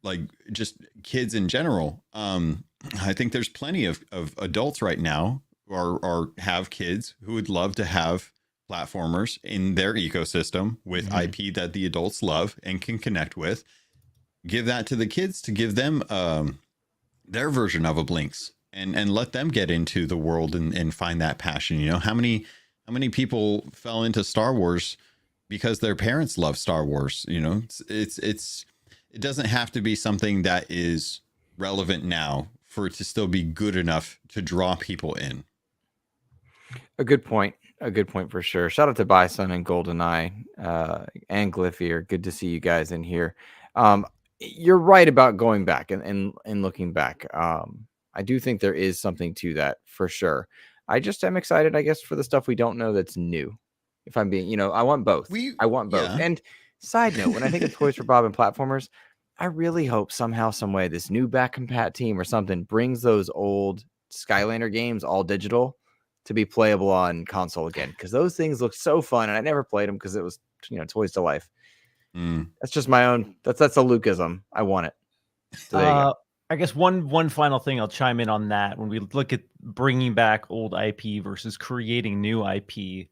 like just kids in general. I think there's plenty of adults right now or have kids who would love to have platformers in their ecosystem with IP that the adults love and can connect with. Give that to the kids to give them their version of a Blinks and let them get into the world and find that passion. How many people fell into Star Wars because their parents love Star Wars? it doesn't have to be something that is relevant now for it to still be good enough to draw people in. A good point. A good point for sure. Shout out to Bison and GoldenEye and Glyphier. Good to see you guys in here. You're right about going back and looking back. I do think there is something to that for sure. I just am excited, I guess, for the stuff we don't know that's new. If I'm being, I want both. I want both. Yeah. And side note, when I think of Toys for Bob and platformers, I really hope somehow, some way, this new back compat team or something brings those old Skylander games all digital to be playable on console again, because those things look so fun, and I never played them because it was Toys to Life. That's just my own. That's a Lukeism. I want it. So there you go. I guess one final thing I'll chime in on that. When we look at bringing back old IP versus creating new IP,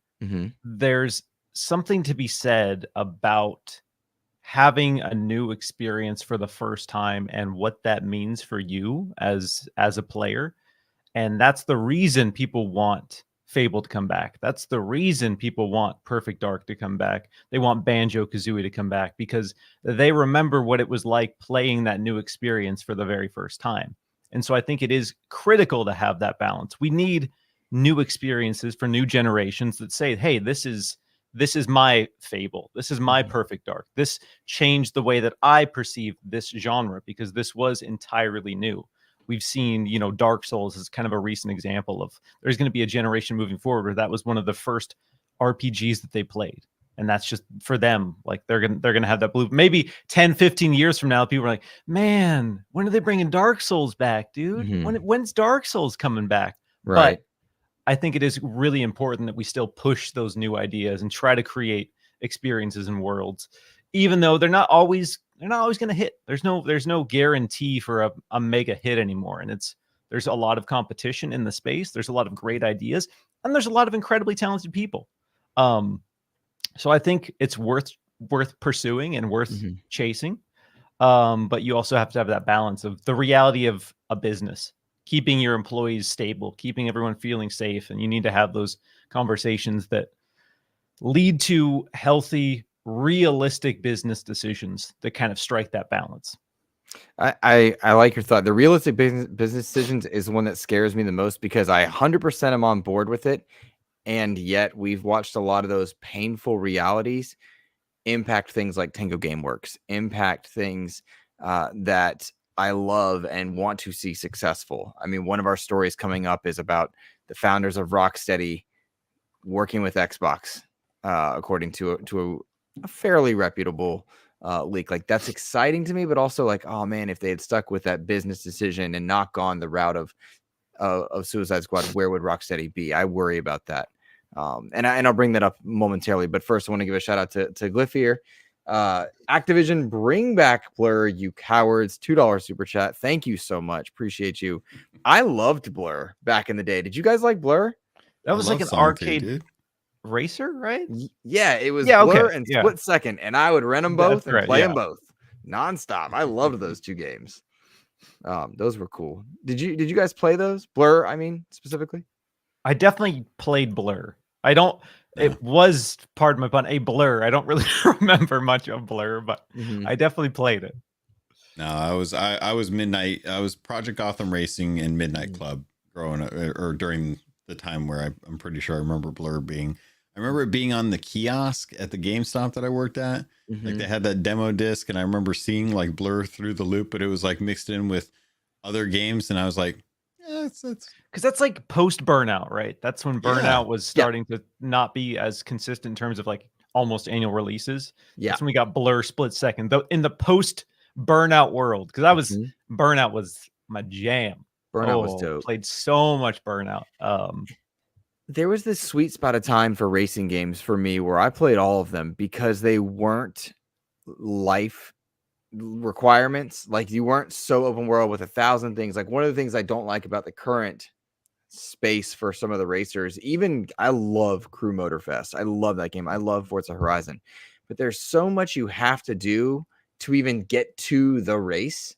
there's something to be said about having a new experience for the first time and what that means for you as a player. And that's the reason people want Fable to come back. That's the reason people want Perfect Dark to come back. They want Banjo-Kazooie to come back because they remember what it was like playing that new experience for the very first time. And so I think it is critical to have that balance. We need new experiences for new generations that say, hey, this is my Fable. This is my Perfect Dark. This changed the way that I perceive this genre because this was entirely new. We've seen, Dark Souls is kind of a recent example of there's going to be a generation moving forward where that was one of the first RPGs that they played. And that's just for them. Like they're going to have that blue. Maybe 10, 15 years from now, people are like, man, when are they bringing Dark Souls back, dude? When's Dark Souls coming back? Right. But I think it is really important that we still push those new ideas and try to create experiences and worlds, even though they're not always going to hit. There's no guarantee for a mega hit anymore. And there's a lot of competition in the space. There's a lot of great ideas and there's a lot of incredibly talented people. So I think it's worth pursuing and worth chasing. But you also have to have that balance of the reality of a business, keeping your employees stable, keeping everyone feeling safe. And you need to have those conversations that lead to healthy, realistic business decisions that kind of strike that balance. I like your thought. The realistic business decisions is the one that scares me the most because I 100% am on board with it. And yet we've watched a lot of those painful realities impact things like Tango Gameworks, impact things that I love and want to see successful. I mean, one of our stories coming up is about the founders of Rocksteady working with Xbox, according to a fairly reputable leak. Like that's exciting to me, but also like, oh man, if they had stuck with that business decision and not gone the route of Suicide Squad, where would Rocksteady be? I worry about that. And I'll bring that up momentarily, but first I want to give a shout out to Glyphier. Activision, bring back Blur, you cowards. $2 super chat. Thank you so much. Appreciate you. I loved Blur back in the day. Did you guys like Blur? That was like an arcade racer, right? Yeah, it was Blur and Split Second, and I would rent them both and play them both nonstop. I loved those two games. Those were cool. Did you guys play those? Blur, I mean, specifically? I definitely played Blur. It was, pardon my pun, a blur. I don't really remember much of Blur, but I definitely played it. No, I was Midnight. I was Project Gotham Racing and Midnight Club growing up, or during the time where I'm pretty sure I remember Blur being. I remember it being on the kiosk at the GameStop that I worked at. Like they had that demo disc, and I remember seeing like Blur through the loop, but it was like mixed in with other games, and I was like, yeah, it's because that's like post Burnout, right? That's when Burnout was starting to not be as consistent in terms of like almost annual releases. Yeah, that's when we got Blur Split Second, though in the post Burnout world, because Burnout was my jam. Burnout was dope. Played so much Burnout. There was this sweet spot of time for racing games for me where I played all of them because they weren't life requirements. Like you weren't so open world with 1,000 things. Like one of the things I don't like about the current space for some of the racers, even I love Crew Motorfest. I love that game. I love Forza Horizon, but there's so much you have to do to even get to the race.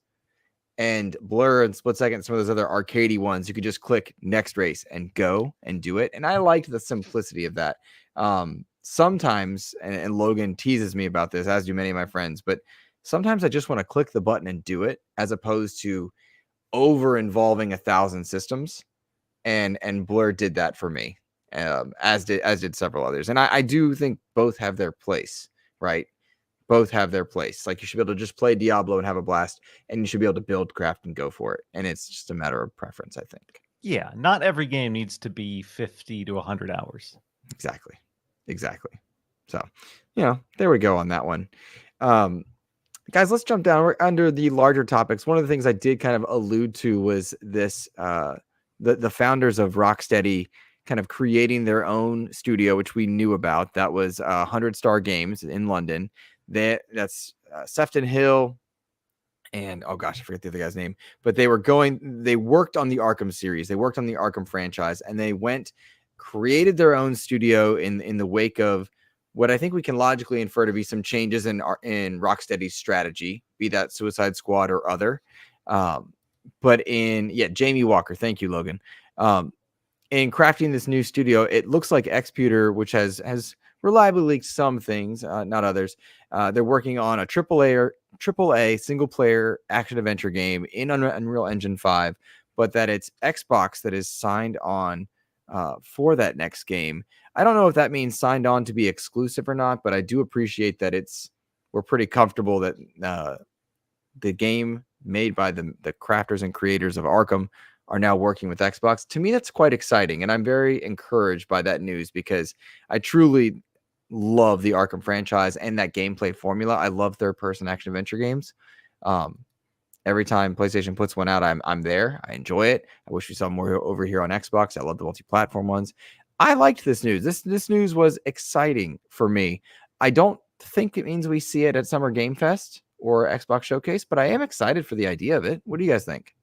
And Blur and Split Second, some of those other arcadey ones, you could just click next race and go and do it. And I liked the simplicity of that. Sometimes, and Logan teases me about this, as do many of my friends, but sometimes I just want to click the button and do it, as opposed to over involving 1,000 systems. And Blur did that for me, as did several others. And I do think both have their place, right? Both have their place. Like, you should be able to just play Diablo and have a blast, and you should be able to build, craft, and go for it. And it's just a matter of preference, I think. Yeah, not every game needs to be 50 to 100 hours. Exactly. So, there we go on that one. Guys, let's jump down. We're under the larger topics. One of the things I did kind of allude to was this, the founders of Rocksteady kind of creating their own studio, which we knew about. That was 100 Star Games in London. That's Sefton Hill, and oh gosh, I forget the other guy's name. But they worked on the Arkham series. They worked on the Arkham franchise, and they created their own studio in the wake of what I think we can logically infer to be some changes in Rocksteady's strategy, be that Suicide Squad or other. But Jamie Walker, thank you, Logan. In crafting this new studio, it looks like Xputer, which has reliably leaked some things, not others. They're working on a AAA single player action adventure game in Unreal Engine 5, but that it's Xbox that is signed on for that next game. I don't know if that means signed on to be exclusive or not, but I do appreciate that we're pretty comfortable that the game made by the crafters and creators of Arkham are now working with Xbox. To me, that's quite exciting, and I'm very encouraged by that news, because I truly love the Arkham franchise and that gameplay formula. I love third-person action-adventure games. Every time PlayStation puts one out, I'm there. I enjoy it. I wish we saw more over here on Xbox. I love the multi-platform ones. I liked this news. This news was exciting for me. I don't think it means we see it at Summer Game Fest or Xbox Showcase, but I am excited for the idea of it. What do you guys think?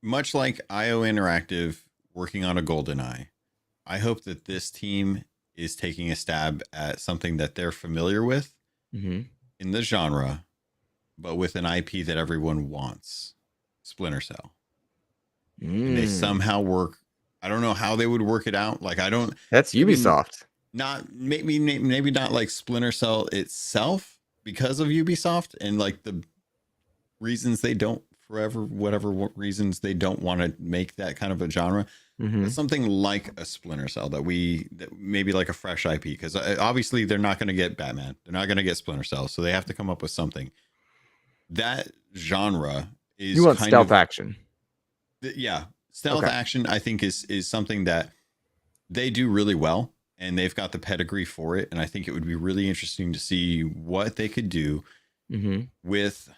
Much like IO Interactive working on a GoldenEye, I hope that this team is taking a stab at something that they're familiar with in the genre, but with an IP that everyone wants. Splinter Cell. And they somehow work. I don't know how they would work it out. Like, That's Ubisoft. Maybe not like Splinter Cell itself, because of Ubisoft and like the reasons they don't whatever reasons they don't want to make that kind of a genre. Something like a Splinter Cell that maybe like a fresh IP, because obviously they're not going to get Batman, they're not going to get Splinter Cell, so they have to come up with something. That genre is, you want stealth action. Stealth action, I think is something that they do really well, and they've got the pedigree for it. And I think it would be really interesting to see what they could do with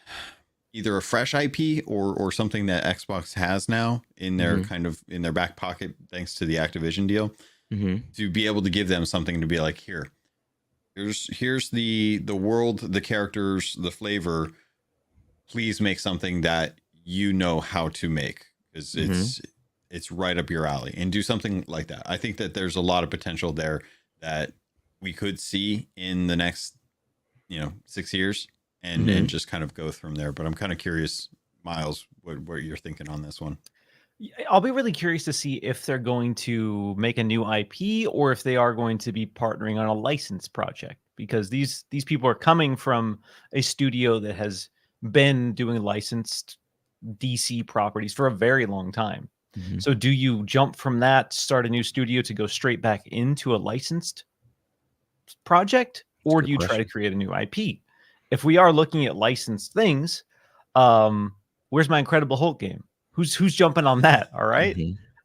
either a fresh IP or something that Xbox has now in their in their back pocket, thanks to the Activision deal, to be able to give them something to be like, here's the world, the characters, the flavor. Please make something that you know how to make, because it's right up your alley, and do something like that. I think that there's a lot of potential there that we could see in the next 6 years. And just kind of go from there. But I'm kind of curious, Miles, what you're thinking on this one. I'll be really curious to see if they're going to make a new IP or if they are going to be partnering on a licensed project, because these people are coming from a studio that has been doing licensed DC properties for a very long time. So do you jump from that, start a new studio to go straight back into a licensed project, or do you try to create a new IP? If we are looking at licensed things, where's my Incredible Hulk game? Who's jumping on that? All right.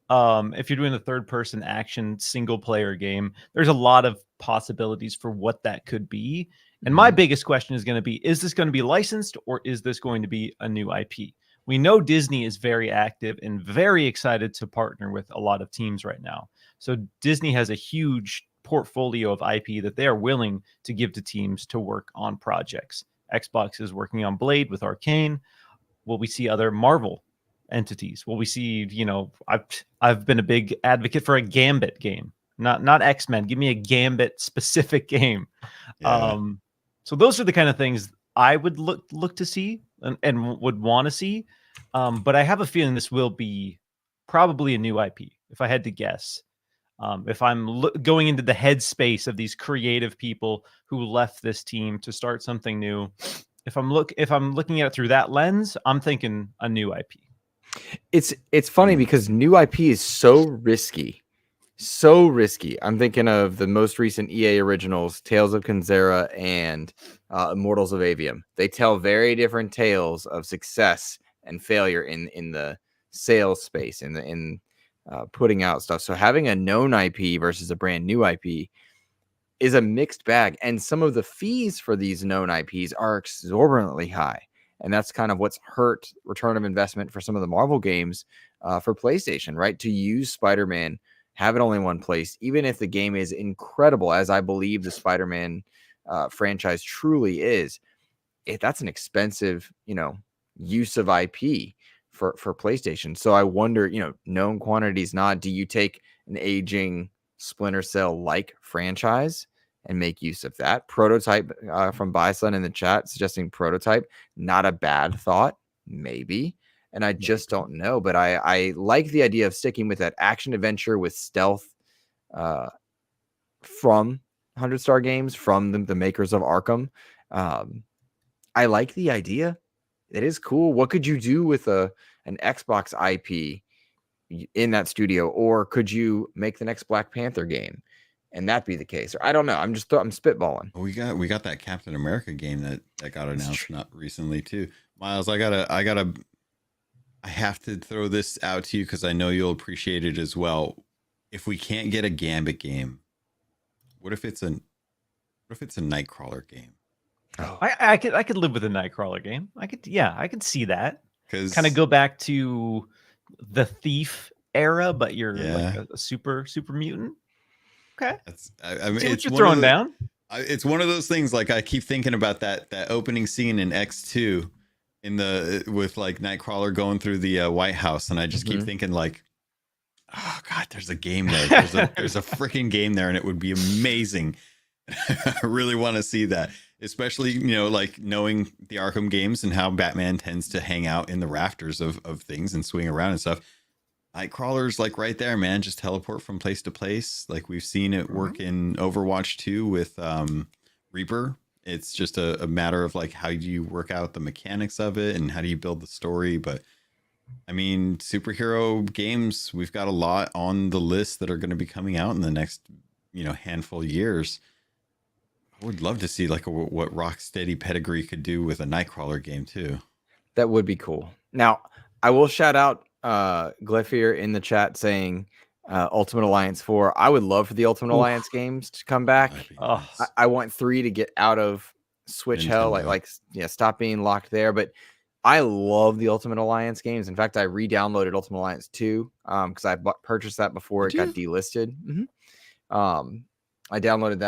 If you're doing a third-person action single-player game, there's a lot of possibilities for what that could be. And my biggest question is going to be, is this going to be licensed, or is this going to be a new IP? We know Disney is very active and very excited to partner with a lot of teams right now. So Disney has a huge portfolio of IP that they are willing to give to teams to work on projects. Xbox is working on Blade with Arcane. Will we see other Marvel entities? Will we see, I've been a big advocate for a Gambit game, not X-Men. Give me a Gambit specific game. So those are the kind of things I would look to see and would want to see. But I have a feeling this will be probably a new IP, if I had to guess. If I'm going into the headspace of these creative people who left this team to start something new, if I'm looking at it through that lens, I'm thinking a new IP. It's funny because new IP is so risky. So risky. I'm thinking of the most recent EA originals, Tales of Kenzera and Immortals of Avium. They tell very different tales of success and failure in the sales space, in putting out stuff. So having a known IP versus a brand new IP is a mixed bag. And some of the fees for these known IPs are exorbitantly high. And that's kind of what's hurt return of investment for some of the Marvel games for PlayStation, right? To use Spider-Man, have it only one place, even if the game is incredible, as I believe the Spider-Man franchise truly is. That's an expensive, use of IP for PlayStation. So I wonder, known quantities not, do you take an aging Splinter Cell-like franchise and make use of that? Prototype from Bison in the chat suggesting Prototype, not a bad thought, maybe. And I just don't know, but I like the idea of sticking with that action adventure with stealth from 100 Star Games, from the makers of Arkham. I like the idea. It is cool. What could you do with an Xbox IP in that studio? Or could you make the next Black Panther game and that be the case? Or I don't know. I'm spitballing. We got that Captain America game that got announced not recently too. Miles, I have to throw this out to you because I know you'll appreciate it as well. If we can't get a Gambit game, what if it's a Nightcrawler game? Oh. I could live with a Nightcrawler game. I could see that. Because kind of go back to the Thief era, but you're like a super mutant. Okay, I mean, see what you're throwing down. It's one of those things. Like I keep thinking about that opening scene in X2 with like Nightcrawler going through the White House, and I just keep thinking like, oh god, there's a game there. There's a freaking game there, and it would be amazing. I really want to see that, especially like knowing the Arkham games and how Batman tends to hang out in the rafters of things and swing around and stuff. Nightcrawler's like right there, man. Just teleport from place to place. Like we've seen it work in Overwatch 2 with Reaper. It's just a matter of like how do you work out the mechanics of it and how do you build the story. But I mean, superhero games, we've got a lot on the list that are going to be coming out in the next handful of years. I would love to see like what Rocksteady Pedigree could do with a Nightcrawler game too. That would be cool. Now, I will shout out Glyphier in the chat saying Ultimate Alliance 4. I would love for the Ultimate Alliance games to come back. Nice. I want 3 to get out of Switch hell, like stop being locked there. But I love the Ultimate Alliance games. In fact, I re-downloaded Ultimate Alliance 2 because I purchased that before it got delisted. I re-downloaded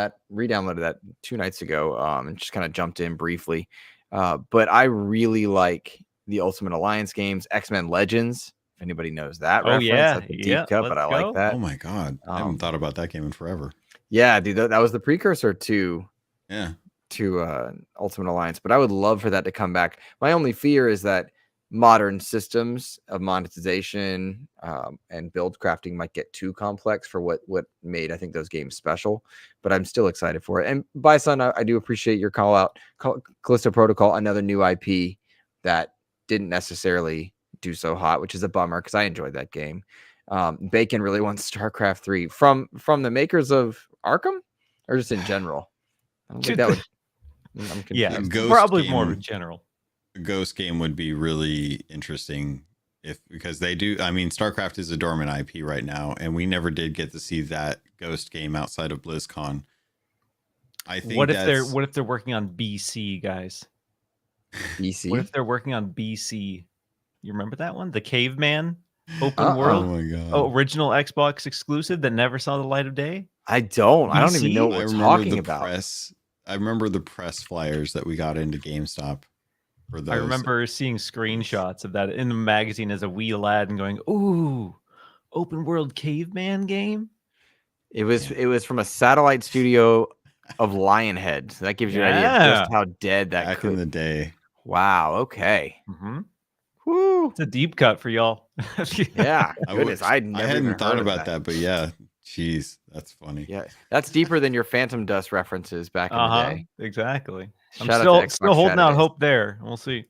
that 2 nights ago and just kind of jumped in briefly. But I really like the Ultimate Alliance games. X-Men Legends, if anybody knows that reference. That's a deep cut, but I like that. Oh my god, I haven't thought about that game in forever. Yeah, dude, that was the precursor to Ultimate Alliance. But I would love for that to come back. My only fear is that modern systems of monetization and build crafting might get too complex for what made, I think, those games special. But I'm still excited for it. And Bison, I do appreciate your call out. Callisto Protocol, another new IP that didn't necessarily do so hot, which is a bummer because I enjoyed that game. Bacon really wants StarCraft 3 from the makers of Arkham, or just in general. I don't think that would. I'm confused. Yeah, probably more in general. A Ghost game would be really interesting because they do. I mean, StarCraft is a dormant IP right now, and we never did get to see that Ghost game outside of BlizzCon. I think. What if they're working on BC, guys? BC. What if they're working on BC? You remember that one? The Caveman open world. Oh my god! Original Xbox exclusive that never saw the light of day. I don't even know what we're talking about. I remember the press flyers that we got into GameStop for those. I remember seeing screenshots of that in the magazine as a wee lad and going, "Ooh, open world Caveman game." It was from a satellite studio of Lionhead. So that gives you an idea of just how dead that back in the day. Wow. Okay. Woo! It's a deep cut for y'all. Yeah. Goodness, I hadn't thought about that, but yeah, Jeez, that's funny. Yeah, that's deeper than your Phantom Dust references back in the day. Exactly. I'm Shout out to still Xbox holding out Saturdays. hope there. We'll see.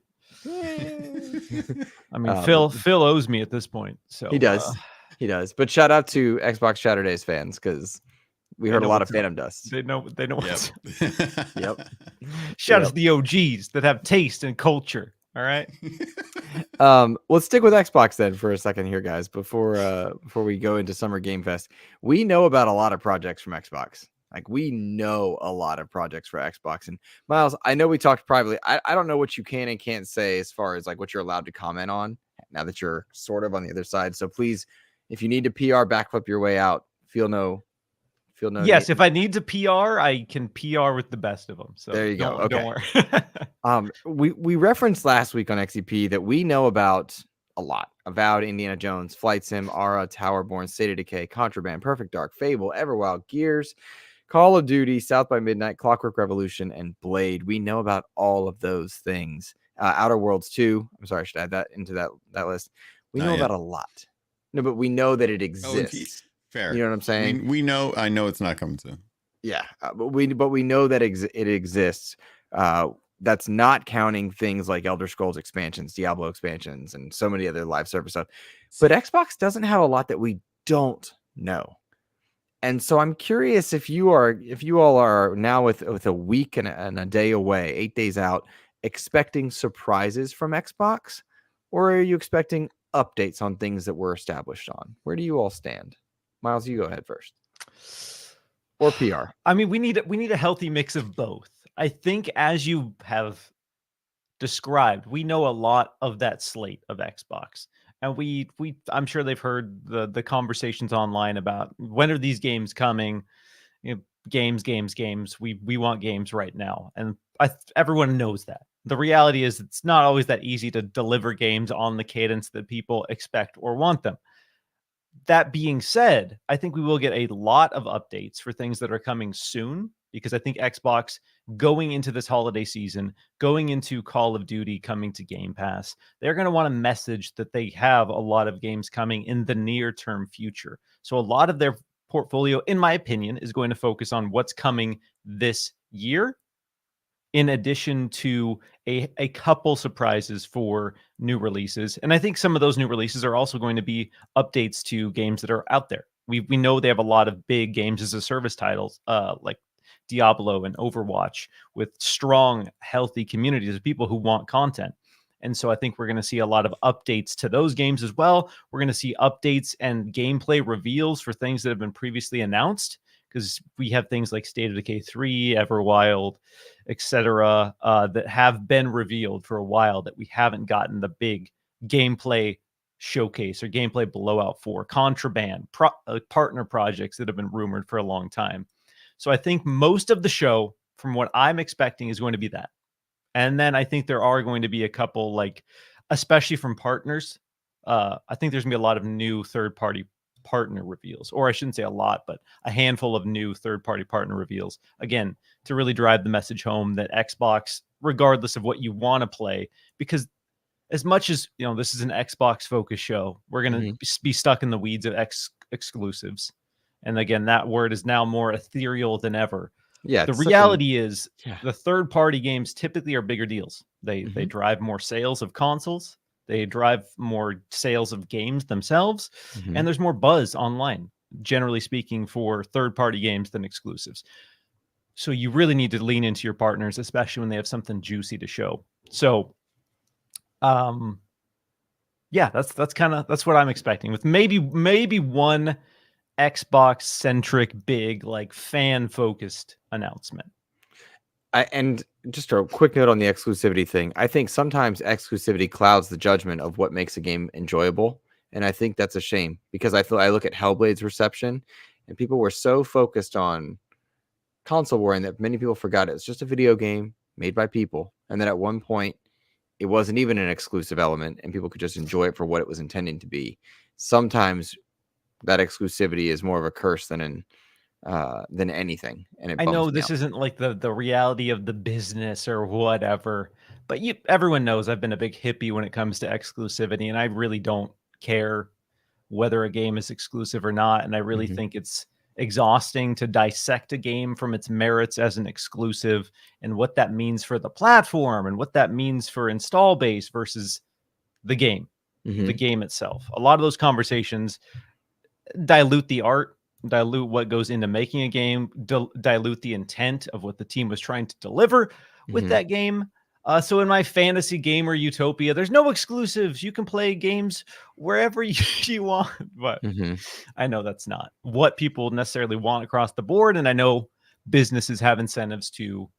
I mean, But Phil owes me at this point, so he does. He does. But shout out to Xbox Saturdays fans because we heard a lot of Phantom Dust. They know what's Yep. Shout out to the OGs that have taste and culture. All right. Let's stick with Xbox then for a second here, guys, before we go into Summer Game Fest. We know about a lot of projects from Xbox. Like, we know a lot of projects for Xbox. And Miles, I know we talked privately. I don't know what you can and can't say as far as like what you're allowed to comment on now that you're sort of on the other side. So please, if you need to PR backflip your way out, feel no Yes, if I need to PR, I can PR with the best of them. So there you go. Okay. Don't worry. We referenced last week on XEP that we know about a lot. Avowed, Indiana Jones, Flight Sim, Aura, Towerborn, State of Decay, Contraband, Perfect Dark, Fable, Everwild, Gears, Call of Duty, South by Midnight, Clockwork Revolution, and Blade. We know about all of those things. Outer Worlds 2. I'm sorry, I should add that into that list. We know about a lot. No, but we know that it exists. Fair. You know what I'm saying? We know. I know it's not coming soon. Yeah, but we know that it exists. That's not counting things like Elder Scrolls expansions, Diablo expansions, and so many other live service stuff. But Xbox doesn't have a lot that we don't know. And so I'm curious if you all are now with a week and a day away, 8 days out, expecting surprises from Xbox, or are you expecting updates on things that we're established on? Where do you all stand? Miles, you go ahead first. Or PR. I mean, we need a healthy mix of both. I think, as you have described, we know a lot of that slate of Xbox. And I'm sure they've heard the conversations online about when are these games coming? You know, games. We want games right now, and everyone knows that. The reality is, it's not always that easy to deliver games on the cadence that people expect or want them. That being said, I think we will get a lot of updates for things that are coming soon, because I think Xbox, going into this holiday season, going into Call of Duty coming to Game Pass, they're going to want a message that they have a lot of games coming in the near-term future. So a lot of their portfolio, in my opinion, is going to focus on what's coming this year, in addition to a couple surprises for new releases. And I think some of those new releases are also going to be updates to games that are out there. We know they have a lot of big games as a service titles, like Diablo and Overwatch, with strong, healthy communities of people who want content. And so I think we're going to see a lot of updates to those games as well. We're going to see updates and gameplay reveals for things that have been previously announced, because we have things like State of Decay 3, Everwild, etc., that have been revealed for a while that we haven't gotten the big gameplay showcase or gameplay blowout for. Contraband, partner projects that have been rumored for a long time. So I think most of the show, from what I'm expecting, is going to be that. And then I think there are going to be a couple, like, especially from partners, I think there's going to be a lot of new third-party partner reveals, or I shouldn't say a lot, but a handful of new third-party partner reveals, again, to really drive the message home that Xbox, regardless of what you want to play, because as much as, you know, this is an Xbox focused show, we're going to be stuck in the weeds of exclusives. And again, that word is now more ethereal than ever. Yeah. The reality is the third-party games typically are bigger deals. They drive more sales of consoles. They drive more sales of games themselves, and there's more buzz online, generally speaking, for third-party games than exclusives. So you really need to lean into your partners, especially when they have something juicy to show. So, yeah, that's what I'm expecting, with maybe one Xbox-centric, big, like, fan-focused announcement. And just a quick note on the exclusivity thing. I think sometimes exclusivity clouds the judgment of what makes a game enjoyable. And I think that's a shame, because I look at Hellblade's reception, and people were so focused on console warring that many people forgot it's just a video game made by people. And then at one point, it wasn't even an exclusive element, and people could just enjoy it for what it was intending to be. Sometimes that exclusivity is more of a curse than anything. And I know this isn't like the reality of the business or whatever, but everyone knows I've been a big hippie when it comes to exclusivity, and I really don't care whether a game is exclusive or not. And I really think it's exhausting to dissect a game from its merits as an exclusive and what that means for the platform and what that means for install base versus the game itself. A lot of those conversations dilute the art, dilute what goes into making a game, dilute the intent of what the team was trying to deliver with that game. So in my fantasy gamer utopia, there's no exclusives. You can play games wherever you want. But I know that's not what people necessarily want across the board. And I know businesses have incentives to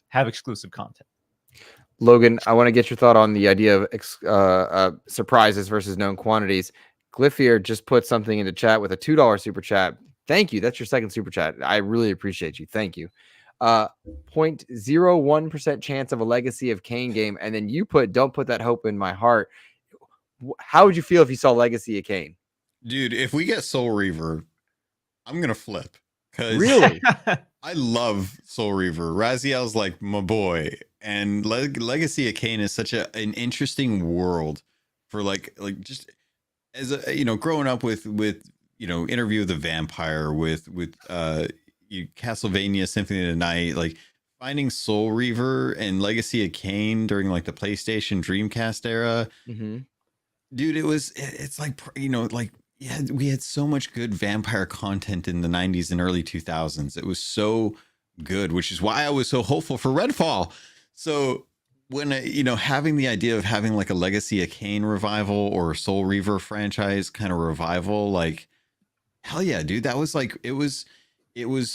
have exclusive content. Logan, I want to get your thought on the idea of surprises versus known quantities. Glyphier just put something in the chat with a $2 super chat. Thank you. That's your second super chat. I really appreciate you. Thank you. 0.01% chance of a Legacy of Kain game. And then you don't put that hope in my heart. How would you feel if you saw Legacy of Kain? Dude, if we get Soul Reaver, I'm going to flip. Really? I love Soul Reaver. Raziel's like my boy. And Legacy of Kain is such an interesting world for like just as a, growing up with Interview with the Vampire, with Castlevania Symphony of the Night, like finding Soul Reaver and Legacy of Kain during like the PlayStation Dreamcast era. Dude, it's like, yeah, we had so much good vampire content in the 90s and early 2000s. It was so good, which is why I was so hopeful for Redfall. So when, having the idea of having like a Legacy of Kain revival or a Soul Reaver franchise kind of revival, like, hell yeah, dude, that was like, it was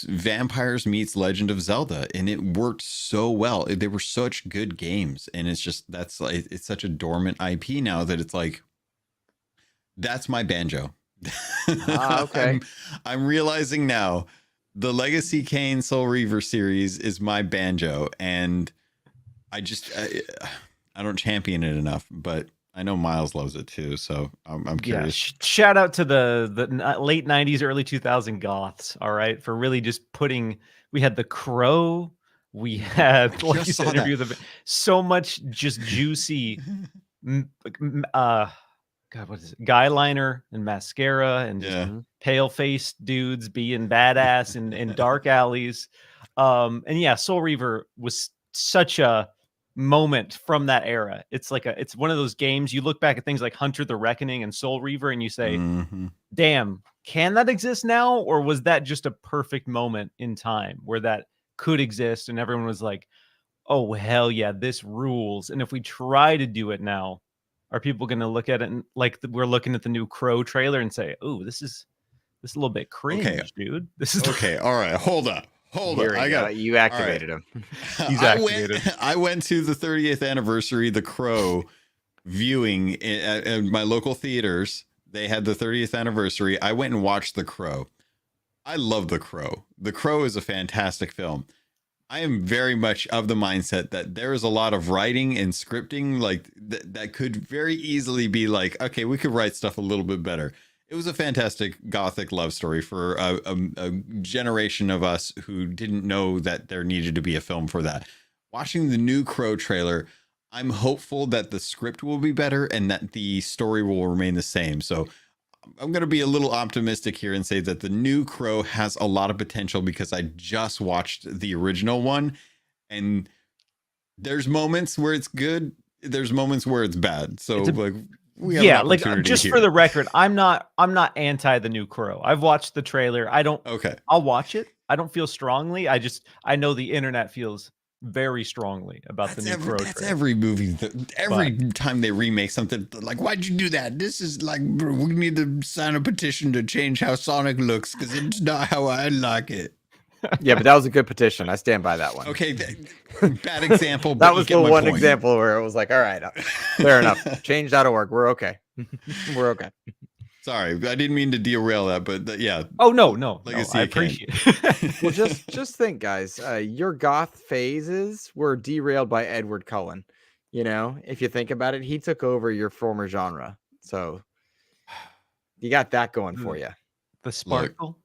Vampires meets Legend of Zelda, and it worked so well. They were such good games, and it's just, it's such a dormant IP now that it's like, that's my banjo. Okay. I'm realizing now the Legacy Kain Soul Reaver series is my banjo, and I don't champion it enough, but I know Miles loves it too, so I'm curious. Yeah, shout out to the late 90s, early 2000 goths, all right, for really just we had the Crow, we had, like you said, so much just juicy, God, what is it? Guyliner and mascara and just pale-faced dudes being badass in dark alleys. And yeah, Soul Reaver was such a moment from that era. It's one of those games you look back at things like Hunter the Reckoning and Soul Reaver and you say, damn, can that exist now? Or was that just a perfect moment in time where that could exist and everyone was like, oh, hell yeah, this rules. And if we try to do it now, are people going to look at it and like we're looking at the new Crow trailer and say, "Oh, this is a little bit cringe, dude. This is okay." All right, hold up. You activated him. He's activated. I went to the 30th anniversary The Crow viewing at my local theaters. They had the 30th anniversary. I went and watched The Crow. I love The Crow. The Crow is a fantastic film. I am very much of the mindset that there is a lot of writing and scripting like that could very easily be like, okay, we could write stuff a little bit better. It was a fantastic gothic love story for a generation of us who didn't know that there needed to be a film for that. Watching the new Crow trailer, I'm hopeful that the script will be better and that the story will remain the same. So I'm going to be a little optimistic here and say that the new Crow has a lot of potential because I just watched the original one, and there's moments where it's good. There's moments where it's bad. So we have just here. For the record, I'm not anti the new Crow. I've watched the trailer. I'll watch it. I don't feel strongly. I know the internet feels very strongly about the new Crow. That's every movie. Every time they remake something, like, why'd you do that? This is like, we need to sign a petition to change how Sonic looks because it's not how I like it. Yeah, but that was a good petition. I stand by that one. Okay, bad example. That was the one example where it was like, all right, fair enough. Change that'll work. We're okay. We're okay. Sorry, I didn't mean to derail that, but yeah. Oh no, I appreciate it. Well, just think, guys. Your goth phases were derailed by Edward Cullen. If you think about it, he took over your former genre, so you got that going for you. The sparkle.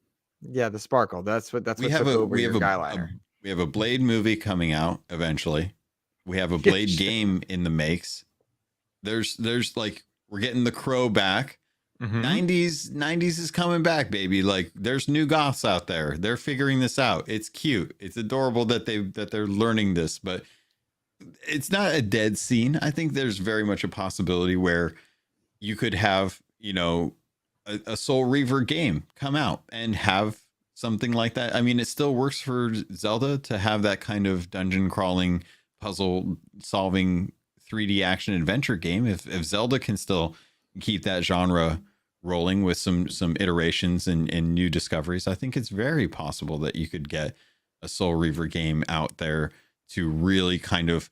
Yeah, the sparkle. That's what took over your guyliner. We have a Blade movie coming out eventually. We have a Blade game in the makes. There's like, we're getting the Crow back. 90s is coming back, baby. Like there's new goths out there. They're figuring this out. It's cute. It's adorable that they're learning this, but it's not a dead scene. I think there's very much a possibility where you could have, a Soul Reaver game come out and have something like that. I mean, it still works for Zelda to have that kind of dungeon crawling, puzzle solving 3D action adventure game. If Zelda can still keep that genre rolling with some iterations and new discoveries, I think it's very possible that you could get a Soul Reaver game out there to really kind of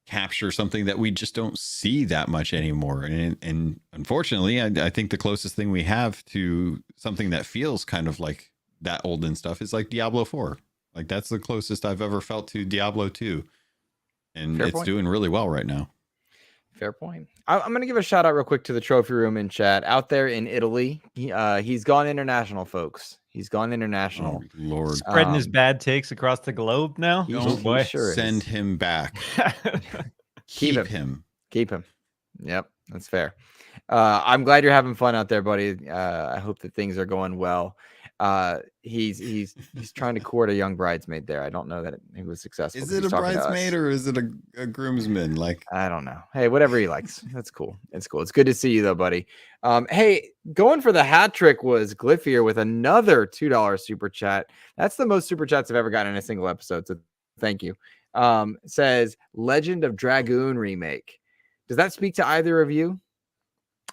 capture something that we just don't see that much anymore. And unfortunately, I think the closest thing we have to something that feels kind of like that olden stuff is like Diablo 4. Like that's the closest I've ever felt to Diablo 2. And Fair it's point. doing really well right now. Fair point. I'm going to give a shout out real quick to the trophy room in chat out there in Italy. He's gone international, folks. He's gone international. Oh, Lord. Spreading his bad takes across the globe now. He sure is. Send him back. Keep him. Keep him. Yep, that's fair. I'm glad you're having fun out there, buddy. I hope that things are going well. He's trying to court a young bridesmaid there. I don't know that he was successful. Is it a bridesmaid or is it a groomsman? Like, I don't know. Hey, whatever he likes. That's cool. It's cool. It's good to see you though, buddy. Hey, going for the hat trick was Glyphier with another $2 super chat. That's the most super chats I've ever gotten in a single episode. So thank you. Says Legend of Dragoon remake. Does that speak to either of you?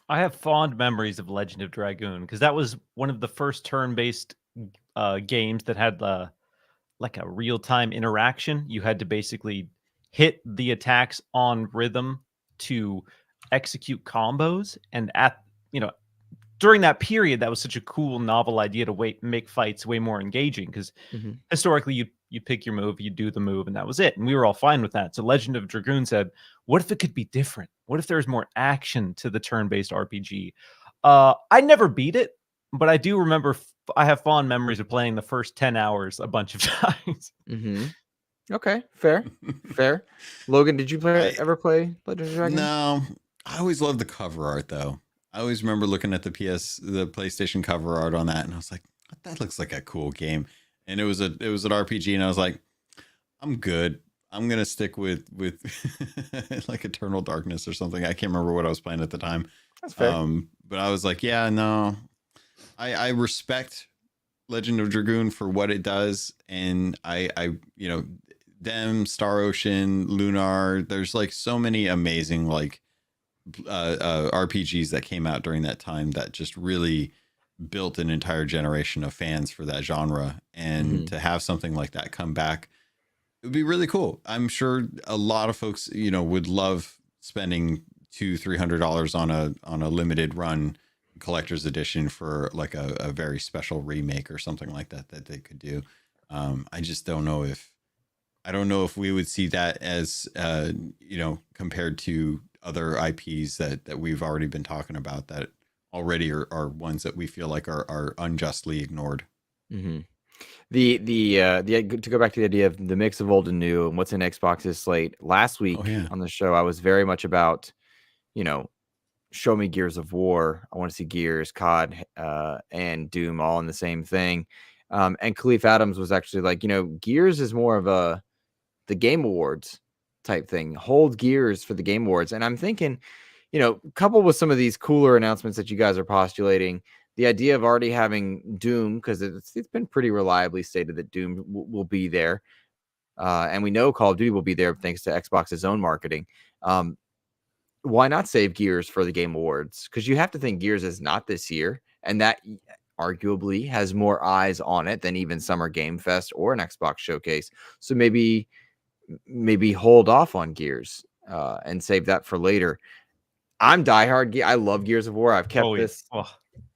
I have fond memories of Legend of Dragoon because that was one of the first turn-based games that had like a real-time interaction. You had to basically hit the attacks on rhythm to execute combos, and during that period, that was such a cool, novel idea to make fights way more engaging because historically you pick your move, you do the move, and that was it. And we were all fine with that. So Legend of Dragoon said, what if it could be different? What if there's more action to the turn-based RPG? I never beat it, but I do remember I have fond memories of playing the first 10 hours a bunch of times. Okay, fair. Logan, did you ever play Legend of Dragoon? No, I always loved the cover art though. I always remember looking at the PlayStation cover art on that, and I was like, that looks like a cool game. And it was an RPG, and I was like, I'm good. I'm gonna stick with like Eternal Darkness or something. I can't remember what I was playing at the time. That's fair. But I was like, yeah, no. I respect Legend of Dragoon for what it does, and I them, Star Ocean, Lunar. There's like so many amazing like RPGs that came out during that time that just really built an entire generation of fans for that genre, and to have something like that come back, it would be really cool. I'm sure a lot of folks, would love spending $200-$300 on a limited run collector's edition for like a very special remake or something like that they could do. I just don't know if we would see that as compared to other IPs that we've already been talking about that already are ones that we feel like are unjustly ignored. The to go back to the idea of the mix of old and new and what's in Xbox's slate. Last week on the show, I was very much about, show me Gears of War. I want to see Gears, COD, and Doom all in the same thing. And Khalif Adams was actually like, Gears is more of the Game Awards type thing. Hold Gears for the Game Awards. And I'm thinking, coupled with some of these cooler announcements that you guys are postulating, the idea of already having Doom, because it's been pretty reliably stated that Doom will be there. And we know Call of Duty will be there thanks to Xbox's own marketing. Why not save Gears for the Game Awards? Because you have to think Gears is not this year, and that arguably has more eyes on it than even Summer Game Fest or an Xbox showcase. So maybe hold off on Gears and save that for later. I'm diehard. I love Gears of War. I've kept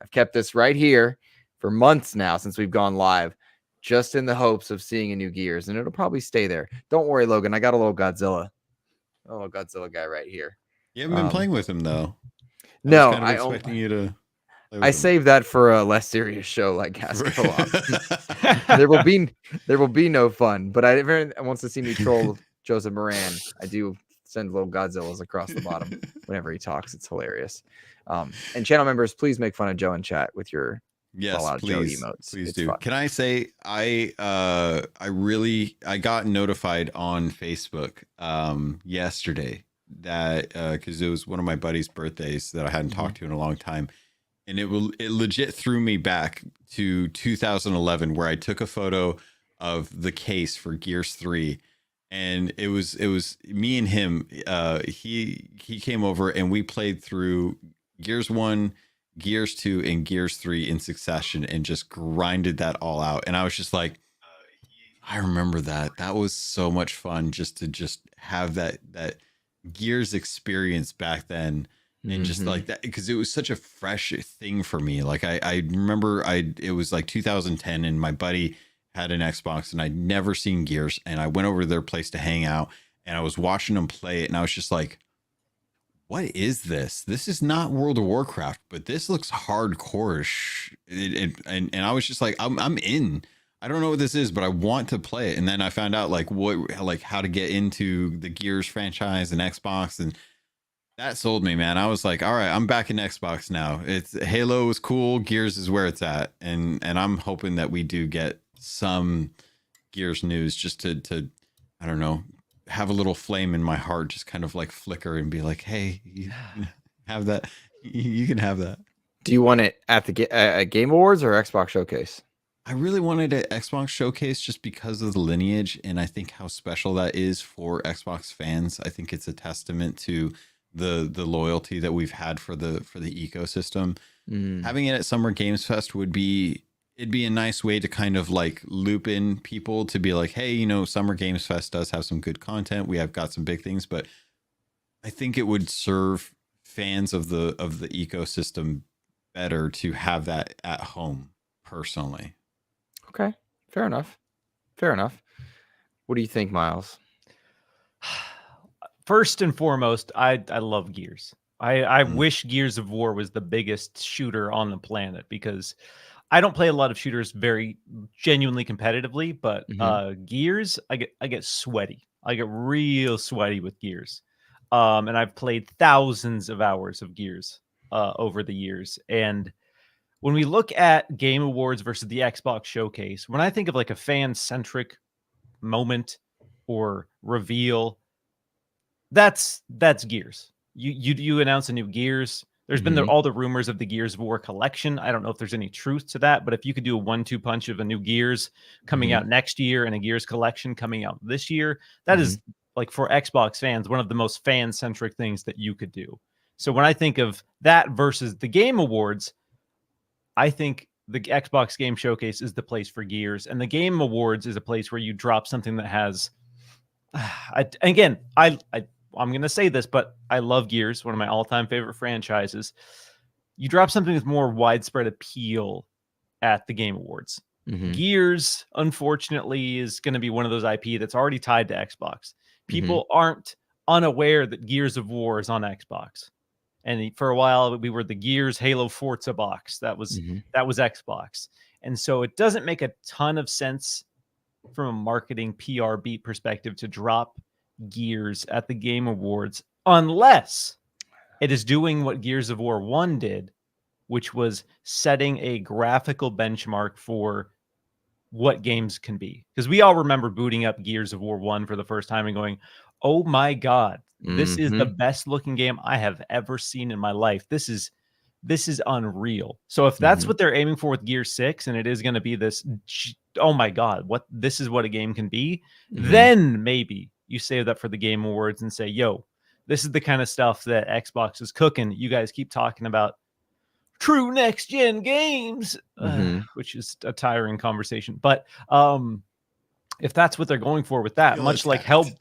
I've kept this right here for months now since we've gone live, just in the hopes of seeing a new Gears, and it'll probably stay there. Don't worry, Logan. I got a little Godzilla guy right here. You haven't been playing with him though. No, I was expecting you to. I saved that for a less serious show like Gas Co-op. There will be no fun. But if everyone wants to see me troll Joseph Moran, I do sends little Godzillas across the bottom whenever he talks. It's hilarious. And channel members, please make fun of Joe in chat with your Fallout please, Joe emotes. please It's do. fun. Can I say I got notified on Facebook yesterday that because it was one of my buddy's birthdays that I hadn't talked to in a long time, and it legit threw me back to 2011 where I took a photo of the case for Gears 3. And it was me and him. He came over and we played through Gears 1, Gears 2, and Gears 3 in succession and just grinded that all out. And I was just like, I remember that. That was so much fun just to have that Gears experience back then. And just like that, because it was such a fresh thing for me. Like I remember it was like 2010 and my buddy had an Xbox and I'd never seen Gears, and I went over to their place to hang out and I was watching them play it and I was just like, what is this? This is not World of Warcraft, but this looks hardcore-ish. And I was just like, I'm in. I don't know what this is, but I want to play it. And then I found out how to get into the Gears franchise and Xbox, and that sold me, man. I was like, all right, I'm back in Xbox now. It's Halo is cool. Gears is where it's at. And I'm hoping that we do get some Gears news just to I don't know, have a little flame in my heart, just kind of like flicker and be like, hey, you have that. You can have that. Do you want it at the Game Awards or Xbox Showcase? I really wanted an Xbox Showcase just because of the lineage, and I think how special that is for Xbox fans. I think it's a testament to the loyalty that we've had for the ecosystem. Having it at Summer Games Fest it'd be a nice way to kind of like loop in people to be like, hey, you know, Summer Games Fest does have some good content. We have got some big things, but I think it would serve fans of the ecosystem better to have that at home personally. Okay. Fair enough. What do you think, Miles? First and foremost, I love Gears. I wish Gears of War was the biggest shooter on the planet, because I don't play a lot of shooters very genuinely competitively, but Gears, I get sweaty. I get real sweaty with Gears. And I've played thousands of hours of Gears over the years. And when we look at Game Awards versus the Xbox Showcase, when I think of like a fan-centric moment or reveal, that's Gears. You announce a new Gears. There's been all the rumors of the Gears of War collection. I don't know if there's any truth to that, but if you could do a 1-2 punch of a new Gears coming out next year and a Gears collection coming out this year, that is, like, for Xbox fans, one of the most fan-centric things that you could do. So when I think of that versus the Game Awards, I think the Xbox Game Showcase is the place for Gears, and the Game Awards is a place where you drop something that has, I'm going to say this, but I love Gears, one of my all-time favorite franchises. You drop something with more widespread appeal at the Game Awards. Gears, unfortunately, is going to be one of those IP that's already tied to Xbox. People aren't unaware that Gears of War is on Xbox. And for a while, we were the Gears Halo Forza box. That was Xbox. And so it doesn't make a ton of sense from a marketing PR beat perspective to drop Gears at the Game Awards unless it is doing what Gears of War 1 did, which was setting a graphical benchmark for what games can be. Because we all remember booting up Gears of War 1 for the first time and going, oh my God, this is the best looking game I have ever seen in my life. This is unreal. So if that's what they're aiming for with Gear 6, and it is going to be this, oh my God, this is what a game can be, then maybe you save that for the Game Awards and say, yo, this is the kind of stuff that Xbox is cooking. You guys keep talking about true next gen games, which is a tiring conversation. But if that's what they're going for with that, much like Hellblade,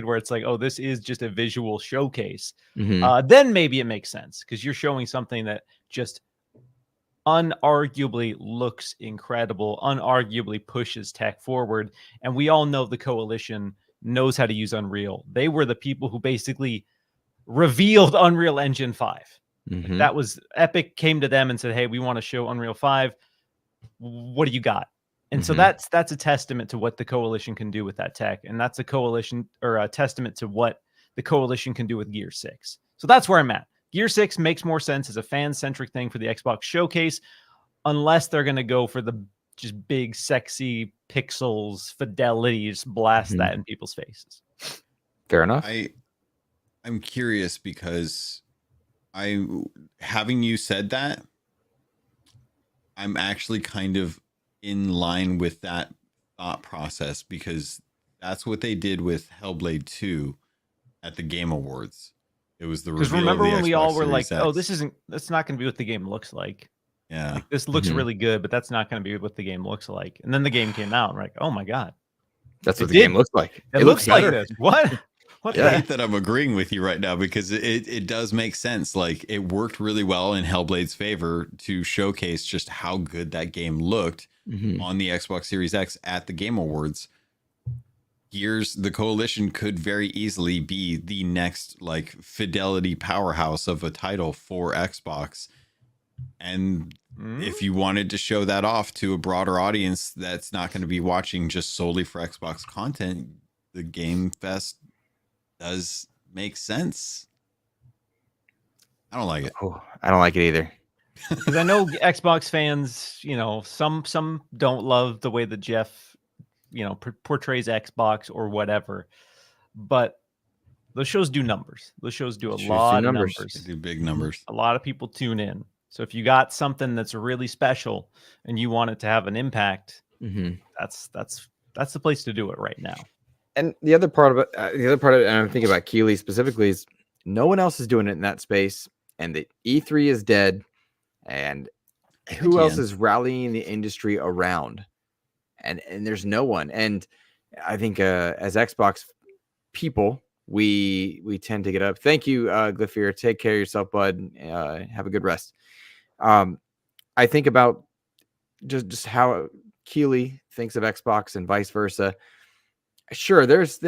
where it's like, oh, this is just a visual showcase, then maybe it makes sense, because you're showing something that just unarguably looks incredible, unarguably pushes tech forward. And we all know the Coalition knows how to use Unreal. They were the people who basically revealed Unreal Engine 5. That was Epic came to them and said, hey, we want to show Unreal 5. What do you got? And so that's a testament to what the coalition can do with that tech, and that's a coalition or a testament to what the coalition can do with Gear 6. So that's where I'm at. Gear 6 makes more sense as a fan-centric thing for the Xbox showcase, unless they're going to go for the just big, sexy pixels, fidelities, blast that in people's faces. Fair enough. I'm curious because having you said that, I'm actually kind of in line with that thought process, because that's what they did with Hellblade 2 at the Game Awards. It was the reveal. Remember when we all were Series like, X. "Oh, that's not going to be what the game looks like." Yeah, like, this looks really good, but that's not going to be what the game looks like. And then the game came out, and we're like, "Oh my god, that's what the game looks like. It looks like this. What? What? I hate that I'm agreeing with you right now, because it does make sense. Like, it worked really well in Hellblade's favor to showcase just how good that game looked on the Xbox Series X at the Game Awards. Gears, the coalition could very easily be the next like fidelity powerhouse of a title for Xbox. And if you wanted to show that off to a broader audience that's not going to be watching just solely for Xbox content, the Game Fest does make sense. I don't like it. Oh, I don't like it either. Because I know Xbox fans, you know, some don't love the way that Jeff, you know, portrays Xbox or whatever, but those shows do numbers. Those shows do a lot of numbers. They do big numbers. A lot of people tune in. So if you got something that's really special and you want it to have an impact, that's the place to do it right now. And the other part of it, and I'm thinking about Keighley specifically, is no one else is doing it in that space, and the E3 is dead, and who else is rallying the industry around? And there's no one. And I think as Xbox people, we tend to get up. Thank you, Gliffier. Take care of yourself, bud. Have a good rest. I think about just how Keighley thinks of Xbox and vice versa. Sure, there's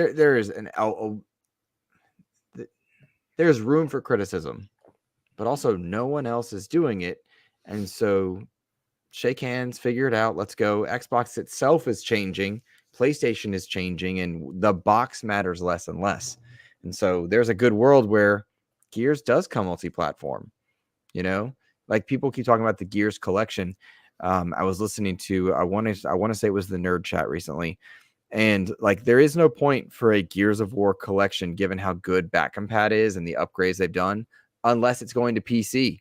room for criticism, but also no one else is doing it. And so shake hands, figure it out. Let's go. Xbox itself is changing. PlayStation is changing, and the box matters less and less. And so there's a good world where Gears does come multi-platform. You know, like people keep talking about the Gears collection. I was listening to, I want to say it was the Nerd Chat recently. And like, there is no point for a Gears of War collection, given how good backcompat is and the upgrades they've done, unless it's going to PC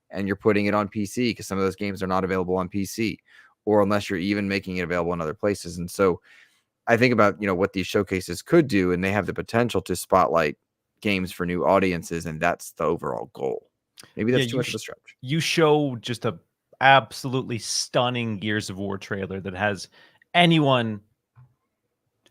and you're putting it on PC, because some of those games are not available on PC, or unless you're even making it available in other places. And so I think about, you know, what these showcases could do, and they have the potential to spotlight games for new audiences. And that's the overall goal. Maybe that's too much of a stretch. You show just a absolutely stunning Gears of War trailer that has anyone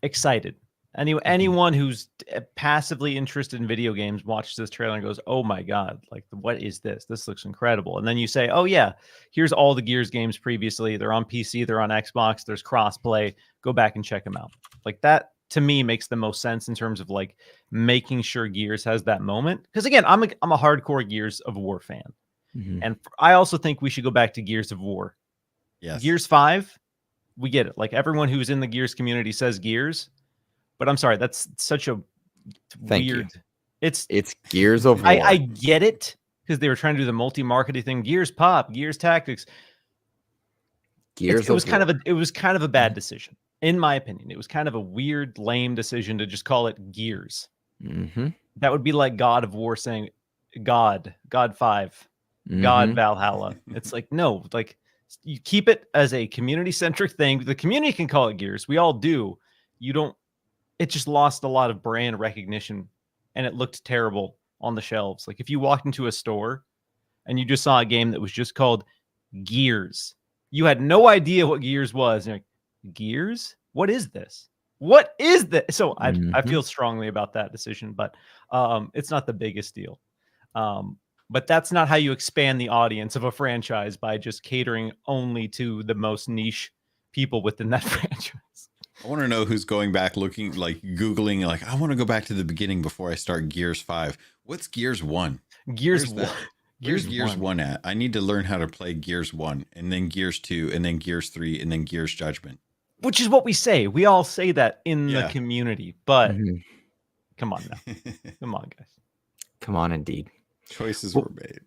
excited. Anyone who's passively interested in video games watches this trailer and goes, "Oh my god, like, what is this? This looks incredible." And then you say, "Oh yeah, here's all the Gears games previously. They're on PC, they're on Xbox, there's crossplay. Go back and check them out." Like, that to me makes the most sense in terms of like making sure Gears has that moment. Because again, I'm a hardcore Gears of War fan. And I also think we should go back to Gears of War. Yes. Gears 5, we get it. Like, everyone who's in the Gears community says Gears. But I'm sorry, that's such a weird. It's Gears of War. I get it, because they were trying to do the multi-marketing thing. Gears Pop, Gears Tactics. It was kind of a bad decision, in my opinion. It was kind of a weird, lame decision to just call it Gears. That would be like God of War saying God 5, God Valhalla. It's like, no, like, you keep it as a community-centric thing. The community can call it Gears. We all do. You don't. It just lost a lot of brand recognition, and it looked terrible on the shelves. Like, if you walked into a store and you just saw a game that was just called Gears, you had no idea what Gears was. And you're like, Gears? What is this? What is this? So I feel strongly about that decision, but it's not the biggest deal. But that's not how you expand the audience of a franchise, by just catering only to the most niche people within that franchise. I want to know who's going back, looking, like, Googling, like, I want to go back to the beginning before I start Gears 5. What's Gears 1? Gears Where's Gears 1 at? I need to learn how to play Gears 1 and then Gears 2 and then Gears 3 and then Gears Judgment. Which is what we say. We all say that in the community, but come on now. Come on, guys. Come on, indeed. Choices were made.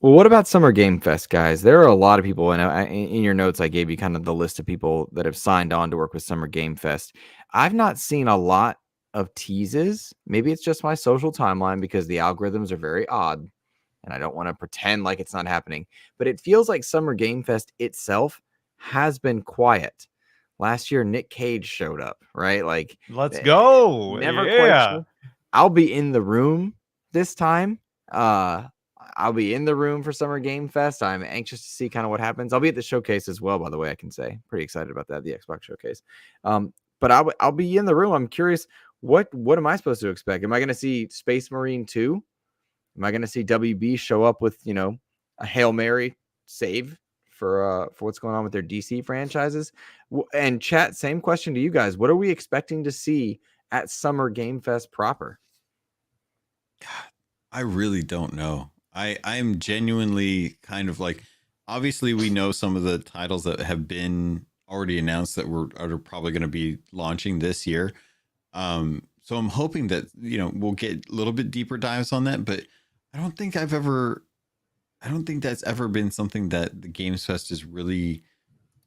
Well, what about Summer Game Fest, guys? There are a lot of people, and in your notes, I gave you kind of the list of people that have signed on to work with Summer Game Fest. I've not seen a lot of teases. Maybe it's just my social timeline because the algorithms are very odd, and I don't want to pretend like it's not happening. But it feels like Summer Game Fest itself has been quiet. Last year, Nick Cage showed up, right? Like, let's go. Never quite sure. I'll be in the room this time. I'll be in the room for Summer Game Fest. I'm anxious to see kind of what happens. I'll be at the showcase as well, by the way, I can say. Pretty excited about that, the Xbox showcase. But I'll be in the room. I'm curious, what am I supposed to expect? Am I going to see Space Marine 2? Am I going to see WB show up with, a Hail Mary save for what's going on with their DC franchises? And chat, same question to you guys. What are we expecting to see at Summer Game Fest proper? God, I really don't know. I'm genuinely kind of like, obviously we know some of the titles that have been already announced that are probably going to be launching this year. So I'm hoping that, we'll get a little bit deeper dives on that, but I don't think that's ever been something that the Games Fest has really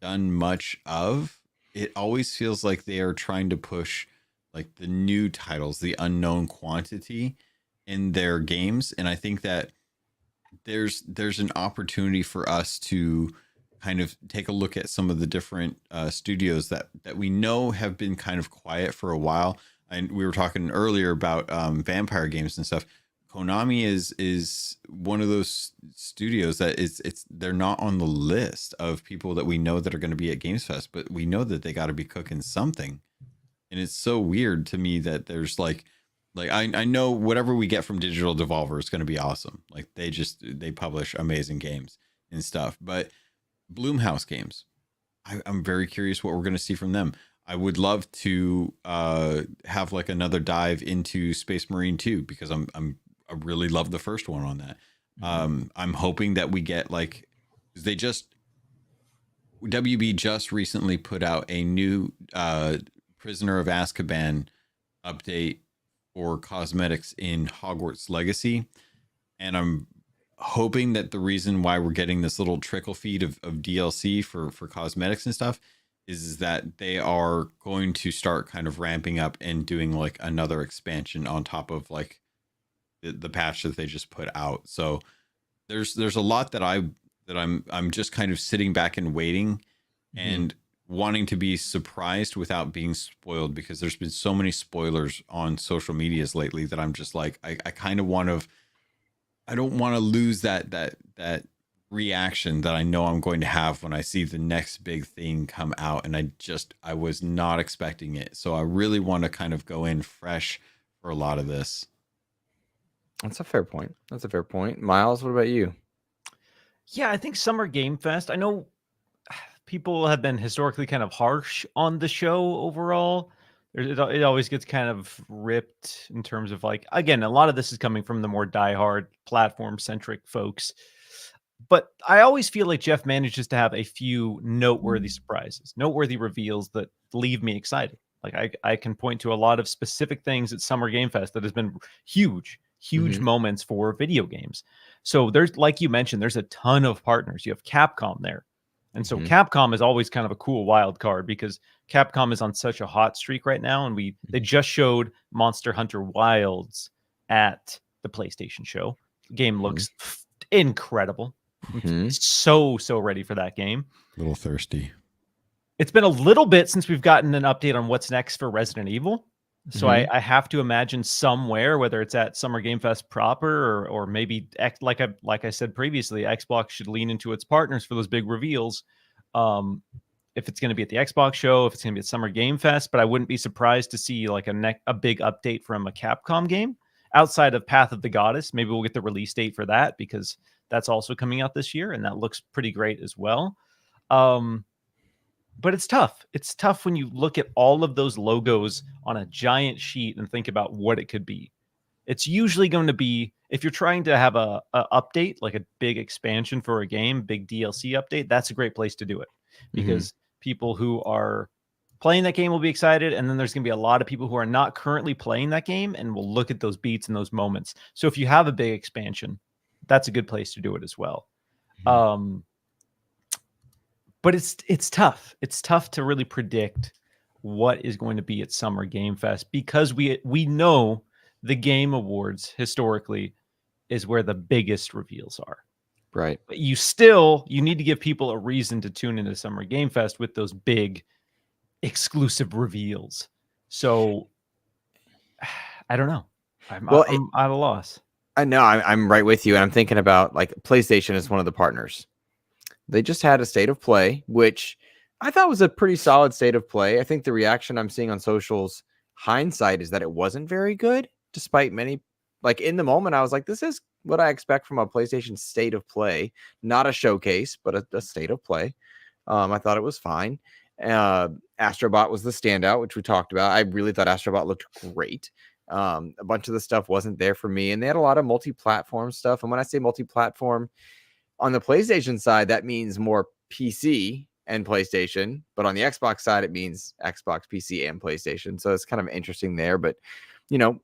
done much of. It always feels like they are trying to push like the new titles, the unknown quantity in their games. And I think that there's an opportunity for us to kind of take a look at some of the different studios that we know have been kind of quiet for a while. And we were talking earlier about vampire games and stuff. Konami is one of those studios that they're not on the list of people that we know that are going to be at Games Fest, but we know that they got to be cooking something. And it's so weird to me that there's like I know whatever we get from Digital Devolver is going to be awesome. Like they publish amazing games and stuff, but Bloomhouse Games, I'm very curious what we're going to see from them. I would love to have like another dive into Space Marine 2 because I really love the first one on that. I'm hoping that we get like, WB just recently put out a new Prisoner of Azkaban update for cosmetics in Hogwarts Legacy. And I'm hoping that the reason why we're getting this little trickle feed of DLC for cosmetics and stuff is that they are going to start kind of ramping up and doing like another expansion on top of like the patch that they just put out. So there's a lot that I'm just kind of sitting back and waiting and wanting to be surprised without being spoiled, because there's been so many spoilers on social medias lately that I'm just like, I kind of I don't want to lose that reaction that I know I'm going to have when I see the next big thing come out. And I was not expecting it. So I really want to kind of go in fresh for a lot of this. That's a fair point. Miles, what about you? Yeah, I think Summer Game Fest, I know people have been historically kind of harsh on the show overall. It always gets kind of ripped in terms of like, again, a lot of this is coming from the more diehard platform-centric folks. But I always feel like Jeff manages to have a few noteworthy surprises, noteworthy reveals that leave me excited. Like I can point to a lot of specific things at Summer Game Fest that has been huge moments for video games. So there's, like you mentioned, there's a ton of partners. You have Capcom there. And so Capcom is always kind of a cool wild card because Capcom is on such a hot streak right now. And they just showed Monster Hunter Wilds at the PlayStation show. The game looks incredible. So ready for that game. A little thirsty. It's been a little bit since we've gotten an update on what's next for Resident Evil. So I have to imagine somewhere, whether it's at Summer Game Fest proper or maybe like I said previously, Xbox should lean into its partners for those big reveals. If it's going to be at the Xbox show, if it's going to be at Summer Game Fest, but I wouldn't be surprised to see like a big update from a Capcom game outside of Path of the Goddess. Maybe we'll get the release date for that because that's also coming out this year and that looks pretty great as well. But it's tough. It's tough when you look at all of those logos on a giant sheet and think about what it could be. It's usually going to be, if you're trying to have a update, like a big expansion for a game, big DLC update, that's a great place to do it, because people who are playing that game will be excited, and then there's going to be a lot of people who are not currently playing that game and will look at those beats and those moments. So if you have a big expansion, that's a good place to do it as well. But it's tough. It's tough to really predict what is going to be at Summer Game Fest, because we know the Game Awards historically is where the biggest reveals are. Right. But you need to give people a reason to tune into Summer Game Fest with those big exclusive reveals. So I don't know. I'm at a loss. I know I'm right with you. And I'm thinking about, like, PlayStation is one of the partners. They just had a state of play, which I thought was a pretty solid state of play. I think the reaction I'm seeing on socials, hindsight, is that it wasn't very good, despite many, like, in the moment, I was like, this is what I expect from a PlayStation state of play, not a showcase, but a state of play. I thought it was fine. Astrobot was the standout, which we talked about. I really thought Astrobot looked great. A bunch of the stuff wasn't there for me, and they had a lot of multi-platform stuff. And when I say multi-platform, on the PlayStation side, that means more PC and PlayStation, but on the Xbox side, it means Xbox, PC, and PlayStation. So it's kind of interesting there. But, you know,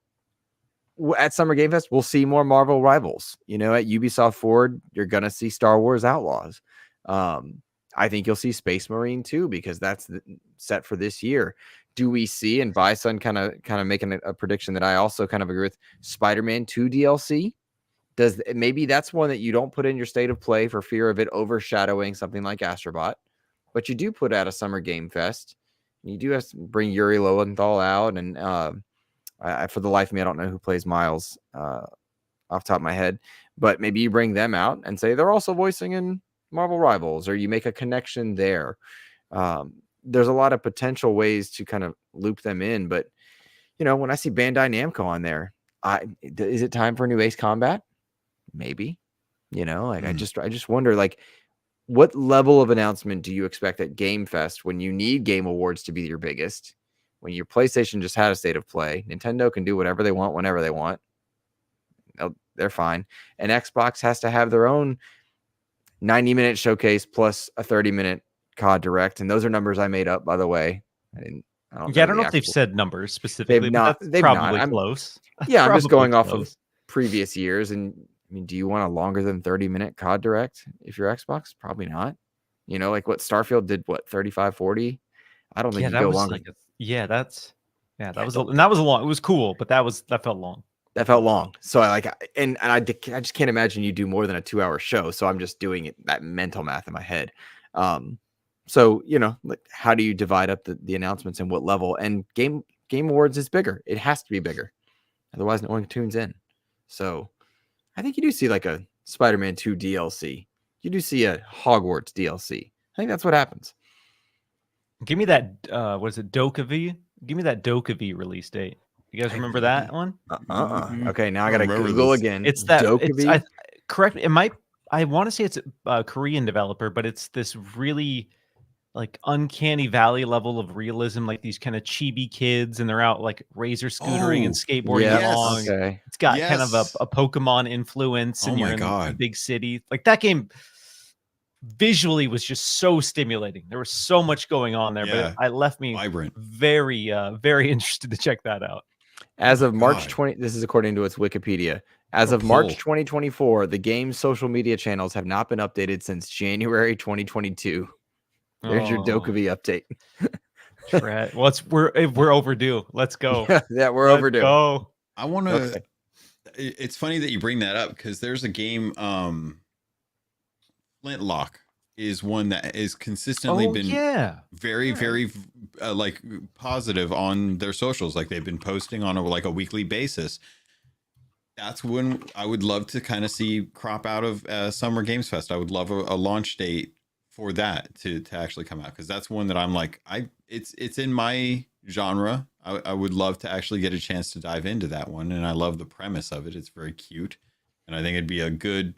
at Summer Game Fest, we'll see more Marvel Rivals. You know, at Ubisoft Forward, you're going to see Star Wars Outlaws. I think you'll see Space Marine too, because that's set for this year. Do we see, and Bison kind of making a prediction that I also kind of agree with, Spider-Man 2 DLC? Maybe that's one that you don't put in your state of play for fear of it overshadowing something like Astrobot, but you do put out a Summer Game Fest. You do have to bring Yuri Lowenthal out, and for the life of me, I don't know who plays Miles off the top of my head, but maybe you bring them out and say they're also voicing in Marvel Rivals, or you make a connection there. There's a lot of potential ways to kind of loop them in, but, you know, when I see Bandai Namco on there, is it time for a new Ace Combat? Maybe, you know, like I just wonder, like, what level of announcement do you expect at Game Fest when you need Game Awards to be your biggest, when your PlayStation just had a state of play? Nintendo can do whatever they want whenever they want. They're fine. And Xbox has to have their own 90-minute showcase plus a 30-minute COD Direct. And those are numbers I made up, by the way. I don't know if they've said numbers specifically. They've not. They've probably not. close. Yeah, I'm just going off of previous years. And I mean, do you want a longer than 30-minute COD Direct if you're Xbox? Probably not. You know, like what Starfield did, what, 35, 40? I don't think you go longer. That was long. It was cool, but that felt long. That felt long. So I just can't imagine you do more than a 2-hour show. So I'm just doing that mental math in my head. So, you know, like, how do you divide up the announcements and what level? And Game Awards is bigger. It has to be bigger. Otherwise, no one tunes in. So I think you do see like a Spider-Man 2 DLC. You do see a Hogwarts DLC. I think that's what happens. Give me that, what is it, Dokkaev? Give me that Dokkaev release date. You guys remember that one? Okay, now I got to Google again. It's that. Correct. I want to say it's a Korean developer, but it's this really, like, uncanny valley level of realism, like these kind of chibi kids, and they're out like razor scootering and skateboarding along. Okay. It's got kind of a Pokemon influence, and you're in a big city. Like, that game visually was just so stimulating. There was so much going on there, but it left me vibrant, very, very interested to check that out. As of March 20, this is according to its Wikipedia. As of March 2024, the game's social media channels have not been updated since January 2022. There's your Dokkaev update. Well, we're overdue. Let's go. Yeah, we're overdue. Go. I want to. Okay. It's funny that you bring that up, because there's a game. Flintlock is one that is consistently been very, very like positive on their socials. Like, they've been posting on a weekly basis. That's when I would love to kind of see crop out of Summer Games Fest. I would love a launch date for that to actually come out, because that's one that I'm like, it's in my genre. I would love to actually get a chance to dive into that one, and I love the premise of it. It's very cute, and I think it'd be a good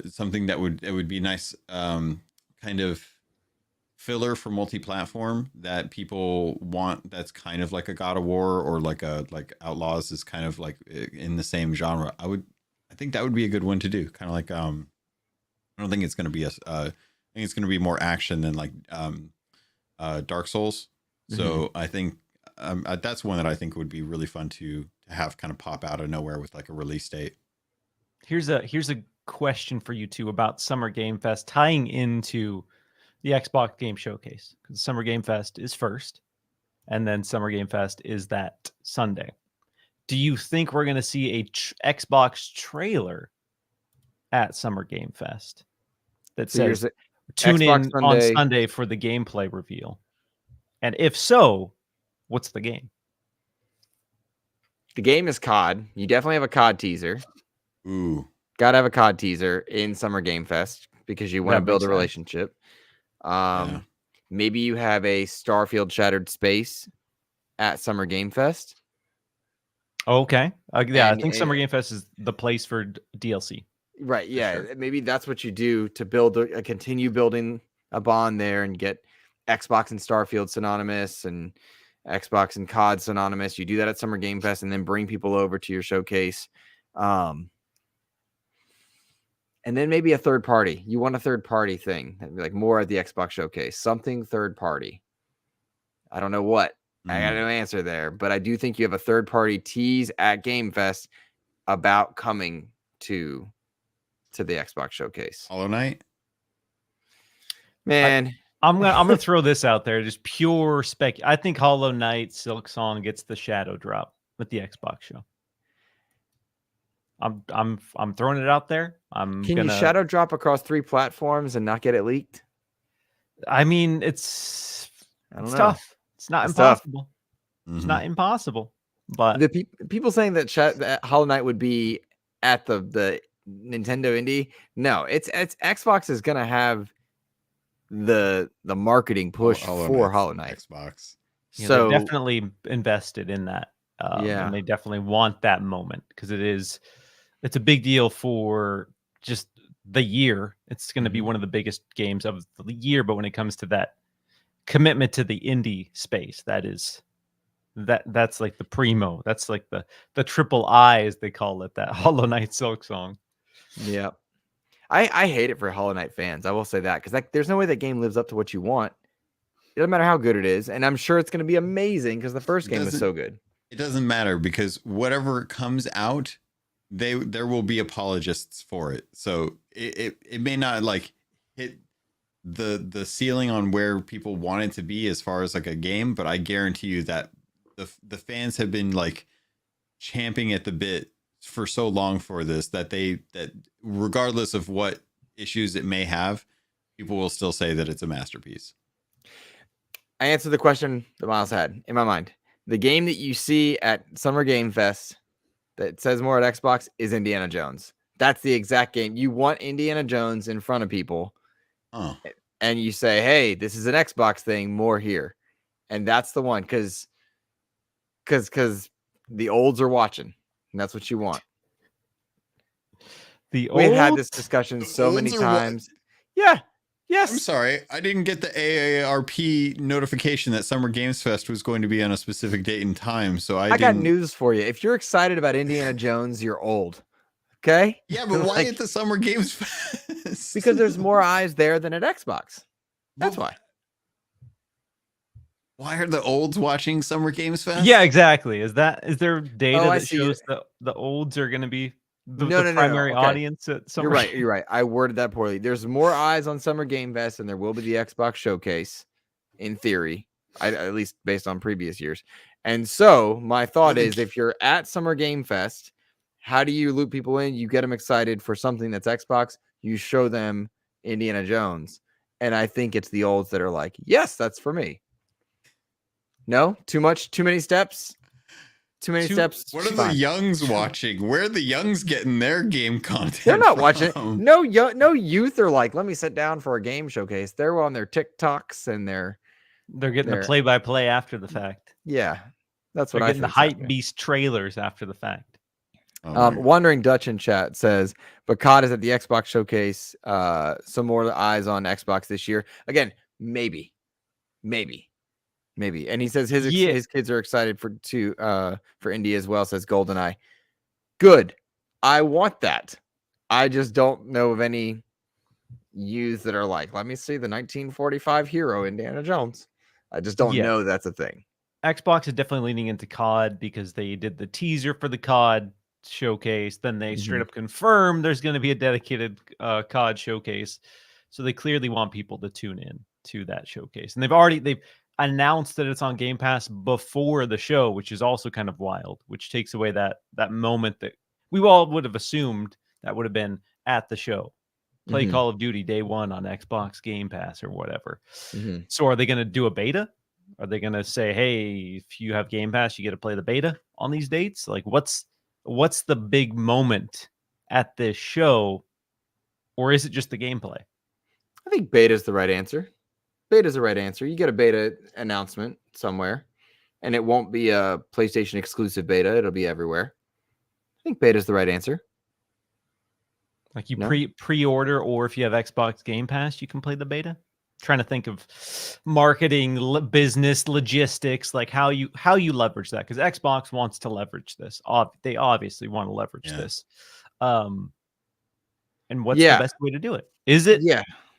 something that would be nice, kind of filler for multi-platform that people want. That's kind of like a God of War or like Outlaws is kind of like in the same genre. I think that would be a good one to do. Kind of like I don't think it's going to be I think it's going to be more action than like Dark Souls. So I think that's one that I think would be really fun to have kind of pop out of nowhere with like a release date. Here's a question for you two about Summer Game Fest tying into the Xbox Game Showcase, because Summer Game Fest is first, and then Summer Game Fest is that Sunday. Do you think we're going to see a Xbox trailer at Summer Game Fest that says tune Xbox in Sunday on Sunday for the gameplay reveal? And if so, what's the game? The game is COD. You definitely have a COD teaser. Ooh. Gotta have a COD teaser in Summer Game Fest because you want to build a relationship. Maybe you have a Starfield Shattered Space at Summer Game Fest. Okay. Yeah, I think Summer Game Fest is the place for DLC. Right. Yeah. Sure. Maybe that's what you do to build continue building a bond there and get Xbox and Starfield synonymous and Xbox and COD synonymous. You do that at Summer Game Fest and then bring people over to your showcase. And then maybe a third party. You want a third party thing, like more at the Xbox showcase, something third party. I don't know what. I got no answer there, but I do think you have a third party tease at Game Fest about coming to the Xbox showcase. Hollow Knight. Man, I'm gonna throw this out there, just pure spec. I think Hollow Knight Silksong gets the shadow drop with the Xbox show. I'm throwing it out there. Can you shadow drop across 3 platforms and not get it leaked? I mean, it's tough. It's not impossible. It's not impossible. But the people saying that Hollow Knight would be at the Nintendo Indie, no, it's Xbox is gonna have the marketing push for Hollow Knight. Xbox. Yeah, so they're definitely invested in that. And they definitely want that moment because it's a big deal for just the year. It's going to be one of the biggest games of the year. But when it comes to that commitment to the indie space, that's like the primo. That's like the triple I, as they call it, that Hollow Knight Silksong. Yeah. I hate it for Hollow Knight fans. I will say that because there's no way that game lives up to what you want. It doesn't matter how good it is. And I'm sure it's going to be amazing because the first game was so good. It doesn't matter because whatever comes out, there will be apologists for it. So it may not like hit the ceiling on where people want it to be as far as like a game, but I guarantee you that the fans have been like champing at the bit for so long for this that regardless of what issues it may have, people will still say that it's a masterpiece. I answered the question that Miles had in my mind. The game that you see at Summer Game Fest that says more at Xbox is Indiana Jones. That's the exact game. You want Indiana Jones in front of people. Oh. And you say, hey, this is an Xbox thing, more here. And that's the one because the olds are watching. And that's what you want. We've had this discussion so many times. Yeah. Yes. I'm sorry. I didn't get the AARP notification that Summer Games Fest was going to be on a specific date and time. So I got news for you. If you're excited about Indiana Jones, you're old. Okay? Yeah, but why at the Summer Games Fest? Because there's more eyes there than at Xbox. That's why. Why are the olds watching Summer Games Fest? Yeah, exactly. Is there data that shows that the olds are going to be the primary audience at Summer? You're right. I worded that poorly. There's more eyes on Summer Game Fest than there will be the Xbox Showcase, in theory, at least based on previous years. And so my thought is, if you're at Summer Game Fest, how do you loop people in? You get them excited for something that's Xbox. You show them Indiana Jones. And I think it's the olds that are like, yes, that's for me. No? Too many steps? Too many steps. What are the youngs watching? Where are the youngs getting their game content? They're not watching. No youth are like, let me sit down for a game showcase. They're on their TikToks and they're getting the play-by-play after the fact. Yeah, that's what they're I getting. The hype beast trailers after the fact. Wandering Dutch in chat says, but COD is at the Xbox showcase. Some more eyes on Xbox this year. Again, maybe. And he says his Yeah. kids are excited for India as well, says GoldenEye. Good. I want that. I just don't know of any youths that are like, let me see the 1945 hero Indiana Jones. I just don't know that's a thing. Xbox is definitely leaning into COD because they did the teaser for the COD showcase. Then they straight up confirmed there's going to be a dedicated COD showcase. So they clearly want people to tune in to that showcase. And they've announced that it's on Game Pass before the show, which is also kind of wild, which takes away that moment that we all would have assumed that would have been at the show. Play Call of Duty day one on Xbox Game Pass or whatever. So are they going to do a beta? Are they going to say, hey, if you have Game Pass, you get to play the beta on these dates? Like, what's the big moment at this show? Or is it just the gameplay? I think beta is the right answer. Beta is the right answer. You get a beta announcement somewhere, and it won't be a PlayStation exclusive beta. It'll be everywhere. I think beta is the right answer. Like you pre-order, or if you have Xbox Game Pass, you can play the beta. Trying to think of marketing, business, logistics, like how you leverage that, because Xbox wants to leverage this. They obviously want to leverage this. And what's the best way to do it? Is it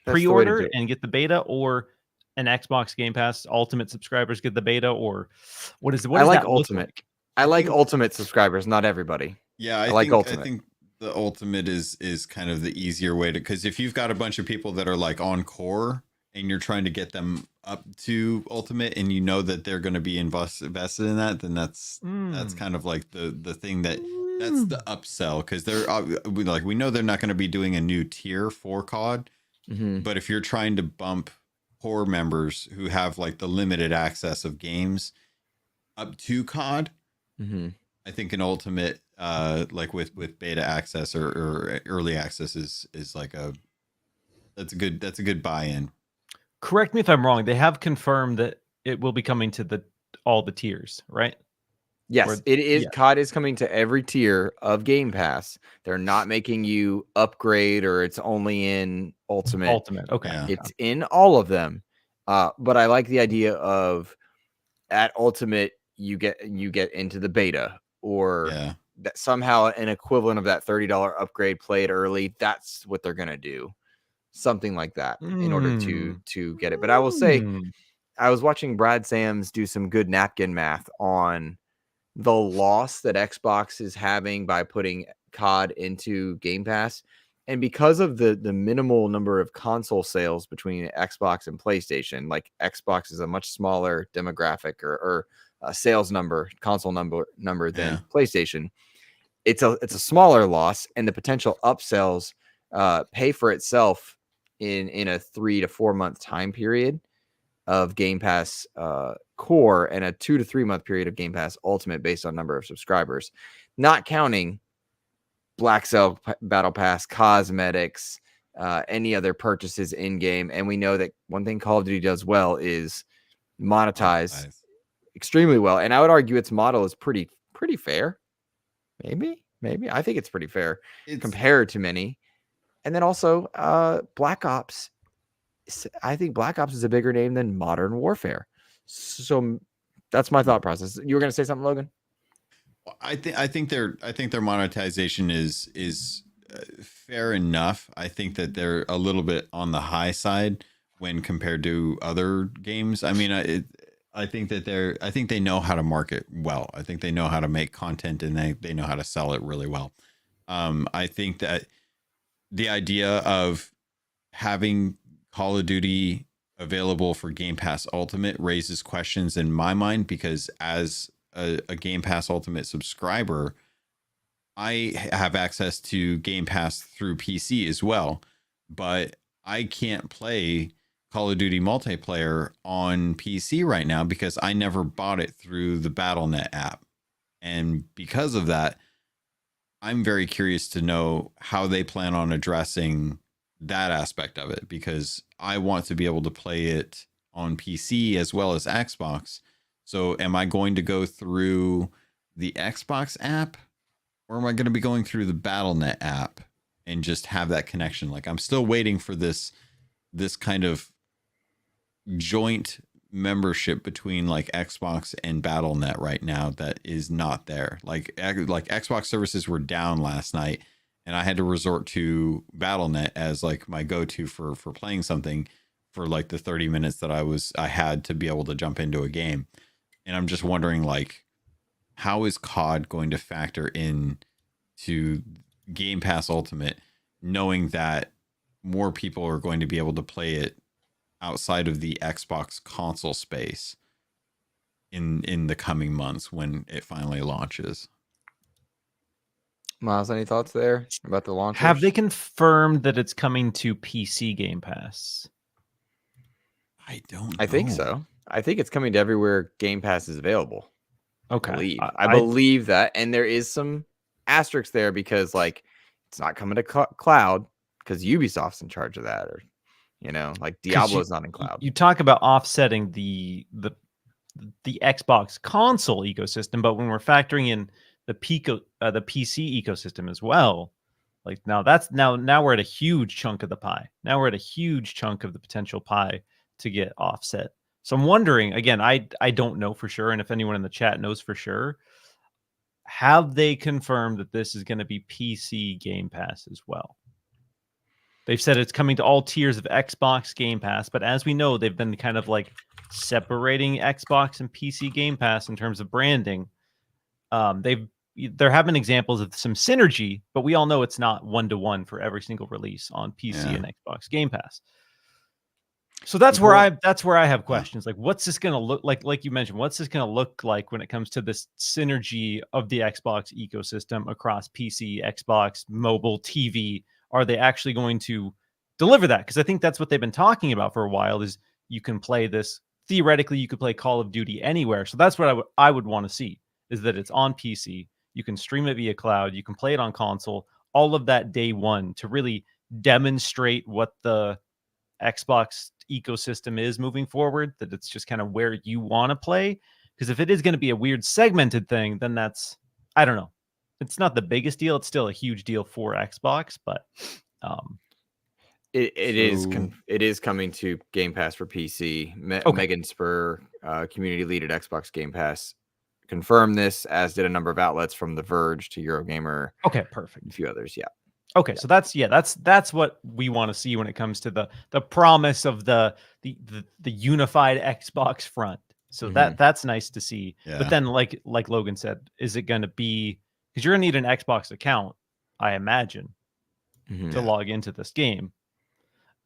pre-order and get the beta, or an Xbox Game Pass Ultimate subscribers get the beta, or what is it? What I does like that Ultimate. look like? I like Ultimate subscribers, not everybody. Yeah, I like Ultimate. I think the Ultimate is kind of the easier way to, because if you've got a bunch of people that are like on core and you're trying to get them up to Ultimate, and you know that they're going to be invested in that, then that's kind of like the thing that's the upsell, because they're we know they're not going to be doing a new tier for COD, but if you're trying to bump core members who have like the limited access of games up to COD, I think an Ultimate like with beta access or early access is like that's a good buy-in. Correct me if I'm wrong. They have confirmed that it will be coming to all the tiers, right? Yes, it is. COD is coming to every tier of Game Pass. They're not making you upgrade, or it's only in Ultimate. Okay. Yeah. It's in all of them. But I like the idea of at Ultimate you get into the beta, or that somehow an equivalent of that $30 upgrade, play it early. That's what they're gonna do. Something like that in order to get it. But I will say, I was watching Brad Sams do some good napkin math on the loss that Xbox is having by putting COD into Game Pass. And because of the minimal number of console sales between Xbox and PlayStation, like Xbox is a much smaller demographic or sales number, console number than PlayStation. It's a smaller loss, and the potential upsells pay for itself in a 3 to 4 month time period of Game Pass Core, and a 2 to 3 month period of Game Pass Ultimate based on number of subscribers, not counting Black Cell Battle Pass, cosmetics, any other purchases in game. And we know that one thing Call of Duty does well is monetize extremely well. And I would argue its model is pretty fair. Maybe I think it's pretty fair compared to many. And then also Black Ops. I think Black Ops is a bigger name than Modern Warfare. So that's my thought process. You were going to say something, Logan? I think their monetization is fair enough. I think that they're a little bit on the high side when compared to other games. I mean, I think they know how to market well. I think they know how to make content, and they know how to sell it really well. I think that the idea of having Call of Duty available for Game Pass Ultimate raises questions in my mind, because as a Game Pass Ultimate subscriber, I have access to Game Pass through PC as well, but I can't play Call of Duty multiplayer on PC right now because I never bought it through the Battle.net app. And because of that, I'm very curious to know how they plan on addressing that aspect of it, because I want to be able to play it on PC as well as Xbox. So am I going to go through the Xbox app, or am I going to be going through the Battle.net app and just have that connection? Like, I'm still waiting for this kind of joint membership between like Xbox and Battle.net right now that is not there. Like Xbox services were down last night, and I had to resort to Battle.net as like my go-to for playing something for like the 30 minutes that I had to be able to jump into a game. And I'm just wondering, like, how is COD going to factor in to Game Pass Ultimate, knowing that more people are going to be able to play it outside of the Xbox console space in the coming months when it finally launches? Miles, any thoughts there about the launch? Have they confirmed that it's coming to PC Game Pass? I don't know. I think so. I think it's coming to everywhere Game Pass is available. Okay. I believe that. And there is some asterisks there because, like, it's not coming to cloud because Ubisoft's in charge of that. Or, you know, like Diablo's not in cloud. You talk about offsetting the Xbox console ecosystem, but when we're factoring in the PC ecosystem as well, like now we're at a huge chunk of the pie. Now we're at a huge chunk of the potential pie to get offset. So I'm wondering, again, I don't know for sure, and if anyone in the chat knows for sure, have they confirmed that this is going to be PC Game Pass as well? They've said it's coming to all tiers of Xbox Game Pass, but as we know, they've been kind of like separating Xbox and PC Game Pass in terms of branding. There have been examples of some synergy, but we all know it's not 1-to-1 for every single release on PC and Xbox Game Pass. So that's where I have questions. Like, what's this going to look like? Like you mentioned, what's this going to look like when it comes to this synergy of the Xbox ecosystem across PC, Xbox, mobile, TV? Are they actually going to deliver that? Because I think that's what they've been talking about for a while. Is you can play this theoretically, you could play Call of Duty anywhere. So that's what I would want to see, is that it's on PC. You can stream it via cloud. You can play it on console. All of that day one to really demonstrate what the Xbox ecosystem is moving forward, that it's just kind of where you want to play. Because if it is going to be a weird segmented thing, then that's, I don't know. It's not the biggest deal. It's still a huge deal for Xbox, but it is coming to Game Pass for PC. Megan Spur, community lead at Xbox Game Pass, confirmed this, as did a number of outlets from The Verge to Eurogamer. Okay, perfect. And a few others, yeah. Okay, so that's what we want to see when it comes to the promise of the unified Xbox front. So that's nice to see. Yeah. But then, like Logan said, is it going to be, because you're going to need an Xbox account, I imagine, to log into this game.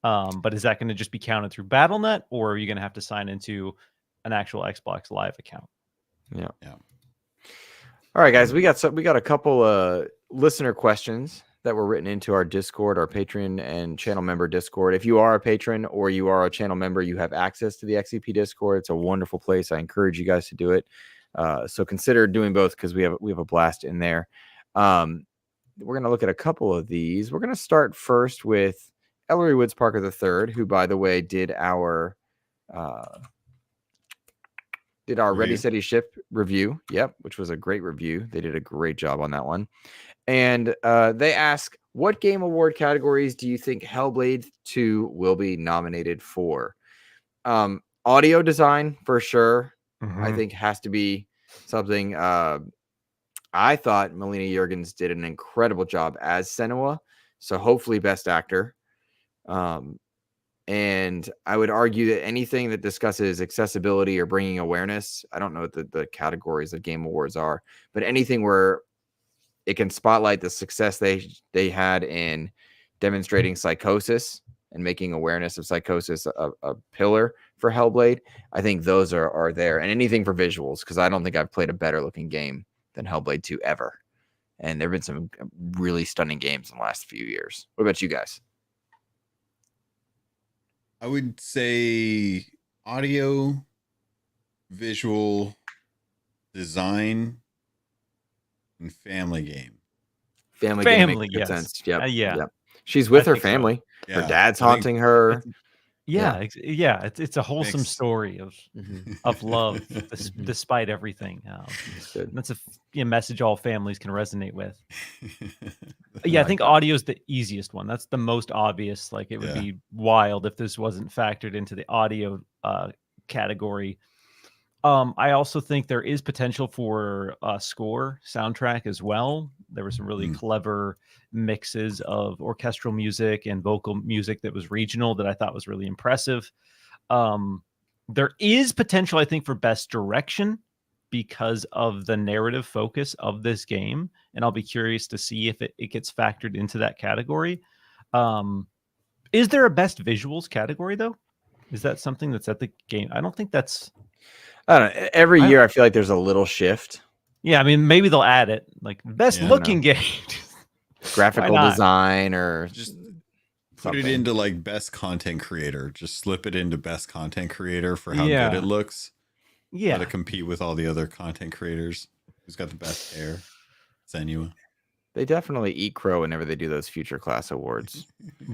But is that going to just be counted through Battle.net, or are you going to have to sign into an actual Xbox Live account? Yeah. All right, guys, we got a couple listener questions that were written into our Discord, our Patreon and channel member Discord. If you are a patron or you are a channel member, you have access to the XEP Discord. It's a wonderful place. I encourage you guys to do it. So consider doing both, because we have a blast in there. We're going to look at a couple of these. We're going to start first with Ellery Woods Parker III, who, by the way, did our Ready, Steady, Ship review. Yep, which was a great review. They did a great job on that one. And they ask, what game award categories do you think Hellblade 2 will be nominated for? Audio design, for sure. I think has to be something. I thought Melina Juergens did an incredible job as Senua, so hopefully Best Actor. And I would argue that anything that discusses accessibility or bringing awareness, I don't know what the categories of Game Awards are, but anything where it can spotlight the success they had in demonstrating Psychosis and making awareness of Psychosis a pillar for Hellblade, I think those are there. And anything for visuals, because I don't think I've played a better looking game than Hellblade 2 ever. And there have been some really stunning games in the last few years. What about you guys? I would say audio, visual, design, and family game. Family game makes good sense. Yep. Yep. She's with her family. So. Yeah. Her dad's haunting her. Yeah, yeah. It's a wholesome Mixed. story of love, despite everything. That's good. That's a message all families can resonate with. I Yeah, I like think that. audio is the easiest one. That's the most obvious. Like, it would Yeah. be wild if this wasn't factored into the audio category. I also think there is potential for a score soundtrack as well. There were some really clever mixes of orchestral music and vocal music that was regional that I thought was really impressive. There is potential, I think, for best direction because of the narrative focus of this game, and I'll be curious to see if it gets factored into that category. Is there a best visuals category, though? Is that something that's at the game? I don't think that's... I don't know. Every year, I feel like there's a little shift. Yeah, I mean, maybe they'll add it, like best looking game, graphical design, or just put something. it into like best content creator. Just slip it into best content creator for how good it looks. Yeah, to compete with all the other content creators. Who's got the best hair? Senua. They definitely eat crow whenever they do those future class awards.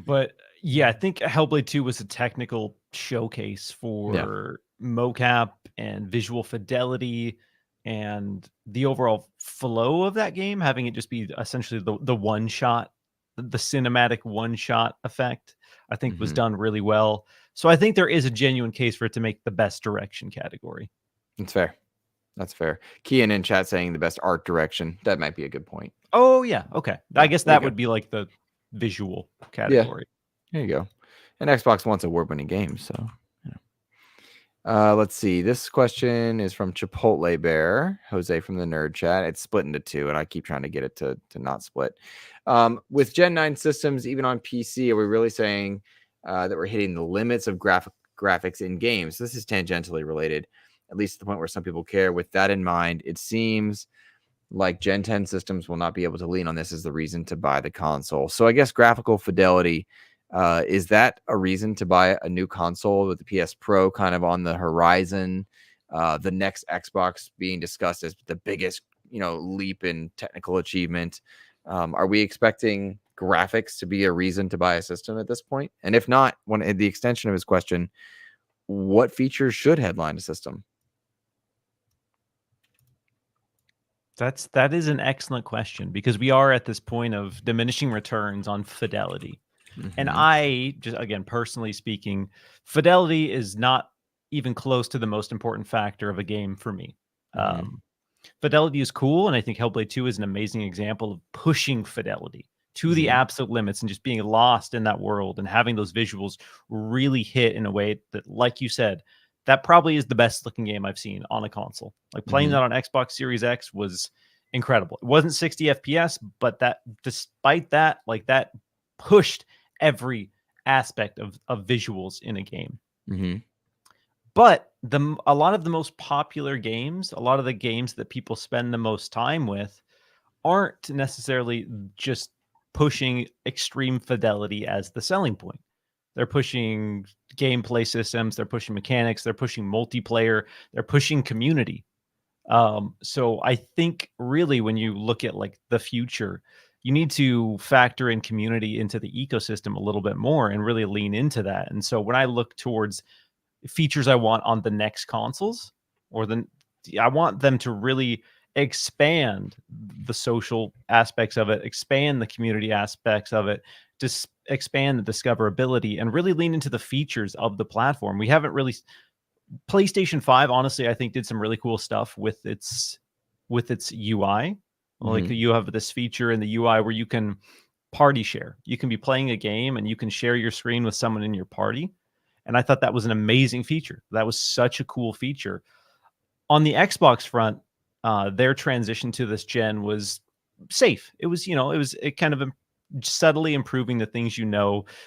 But yeah, I think Hellblade 2 was a technical showcase for mocap and visual fidelity and the overall flow of that game, having it just be essentially the one shot, the cinematic one shot effect, I think was done really well. So I think there is a genuine case for it to make the best direction category. That's fair. That's fair. Kian in chat saying the best art direction. That might be a good point. Oh, yeah. Okay. I guess that would be like the visual category. There you go. And Xbox wants award-winning games, so let's see. This question is from Chipotle Bear, Jose from the Nerd Chat. It's split into two, and I keep trying to get it to not split. With Gen 9 systems, even on PC, are we really saying that we're hitting the limits of graphics in games? This is tangentially related, at least to the point where some people care. With that in mind, it seems like Gen 10 systems will not be able to lean on this as the reason to buy the console. So I guess graphical fidelity, is that a reason to buy a new console with the PS Pro kind of on the horizon? The next Xbox being discussed as the biggest, leap in technical achievement. Are we expecting graphics to be a reason to buy a system at this point? And if not, the extension of his question, what features should headline a system? That is an excellent question, because we are at this point of diminishing returns on fidelity. And I just, again, personally speaking, fidelity is not even close to the most important factor of a game for me. Fidelity is cool, and I think Hellblade 2 is an amazing example of pushing fidelity to the absolute limits and just being lost in that world and having those visuals really hit in a way that, like you said, that probably is the best looking game I've seen on a console. Like, playing that on Xbox Series X was incredible. It wasn't 60 FPS, but that, despite that, like, that pushed every aspect of visuals in a game. But a lot of the most popular games, a lot of the games that people spend the most time with, aren't necessarily just pushing extreme fidelity as the selling point. They're pushing gameplay systems, they're pushing mechanics, they're pushing multiplayer, they're pushing community. So I think really when you look at like the future, you need to factor in community into the ecosystem a little bit more and really lean into that. And so when I look towards features I want on the next consoles, I want them to really expand the social aspects of it, expand the community aspects of it, just expand the discoverability, and really lean into the features of the platform. We haven't really... PlayStation 5, honestly, I think did some really cool stuff with its UI. Like, you have this feature in the UI where you can party share. You can be playing a game and you can share your screen with someone in your party. And I thought that was an amazing feature. That was such a cool feature. On the Xbox front, their transition to this gen was safe. It was, it kind of subtly improving the things,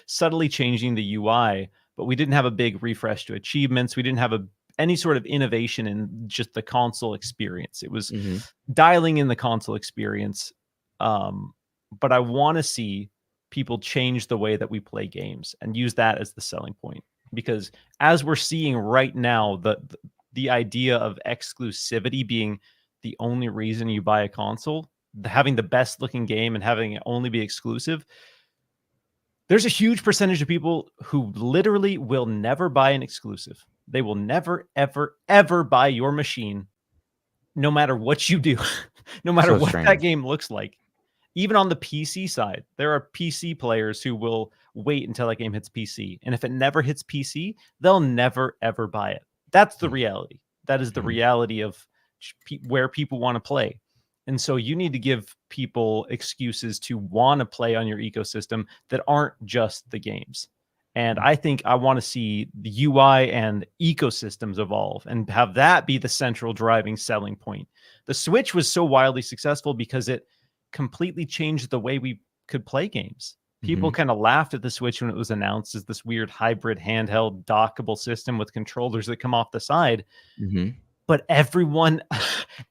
subtly changing the UI, but we didn't have a big refresh to achievements. We didn't have any sort of innovation in just the console experience. It was dialing in the console experience. But I want to see people change the way that we play games and use that as the selling point. Because as we're seeing right now, the idea of exclusivity being the only reason you buy a console, having the best looking game and having it only be exclusive, There's a huge percentage of people who literally will never buy an exclusive. They will never, ever, ever buy your machine, no matter what you do, no matter what that game looks like. Even on the PC side, there are PC players who will wait until that game hits PC. And if it never hits PC, they'll never, ever buy it. That's the reality. That is the reality of where people want to play. And so you need to give people excuses to want to play on your ecosystem that aren't just the games. And I think I want to see the UI and ecosystems evolve and have that be the central driving selling point. The Switch was so wildly successful because it completely changed the way we could play games. People kind of laughed at the Switch when it was announced as this weird hybrid handheld dockable system with controllers that come off the side. But everyone,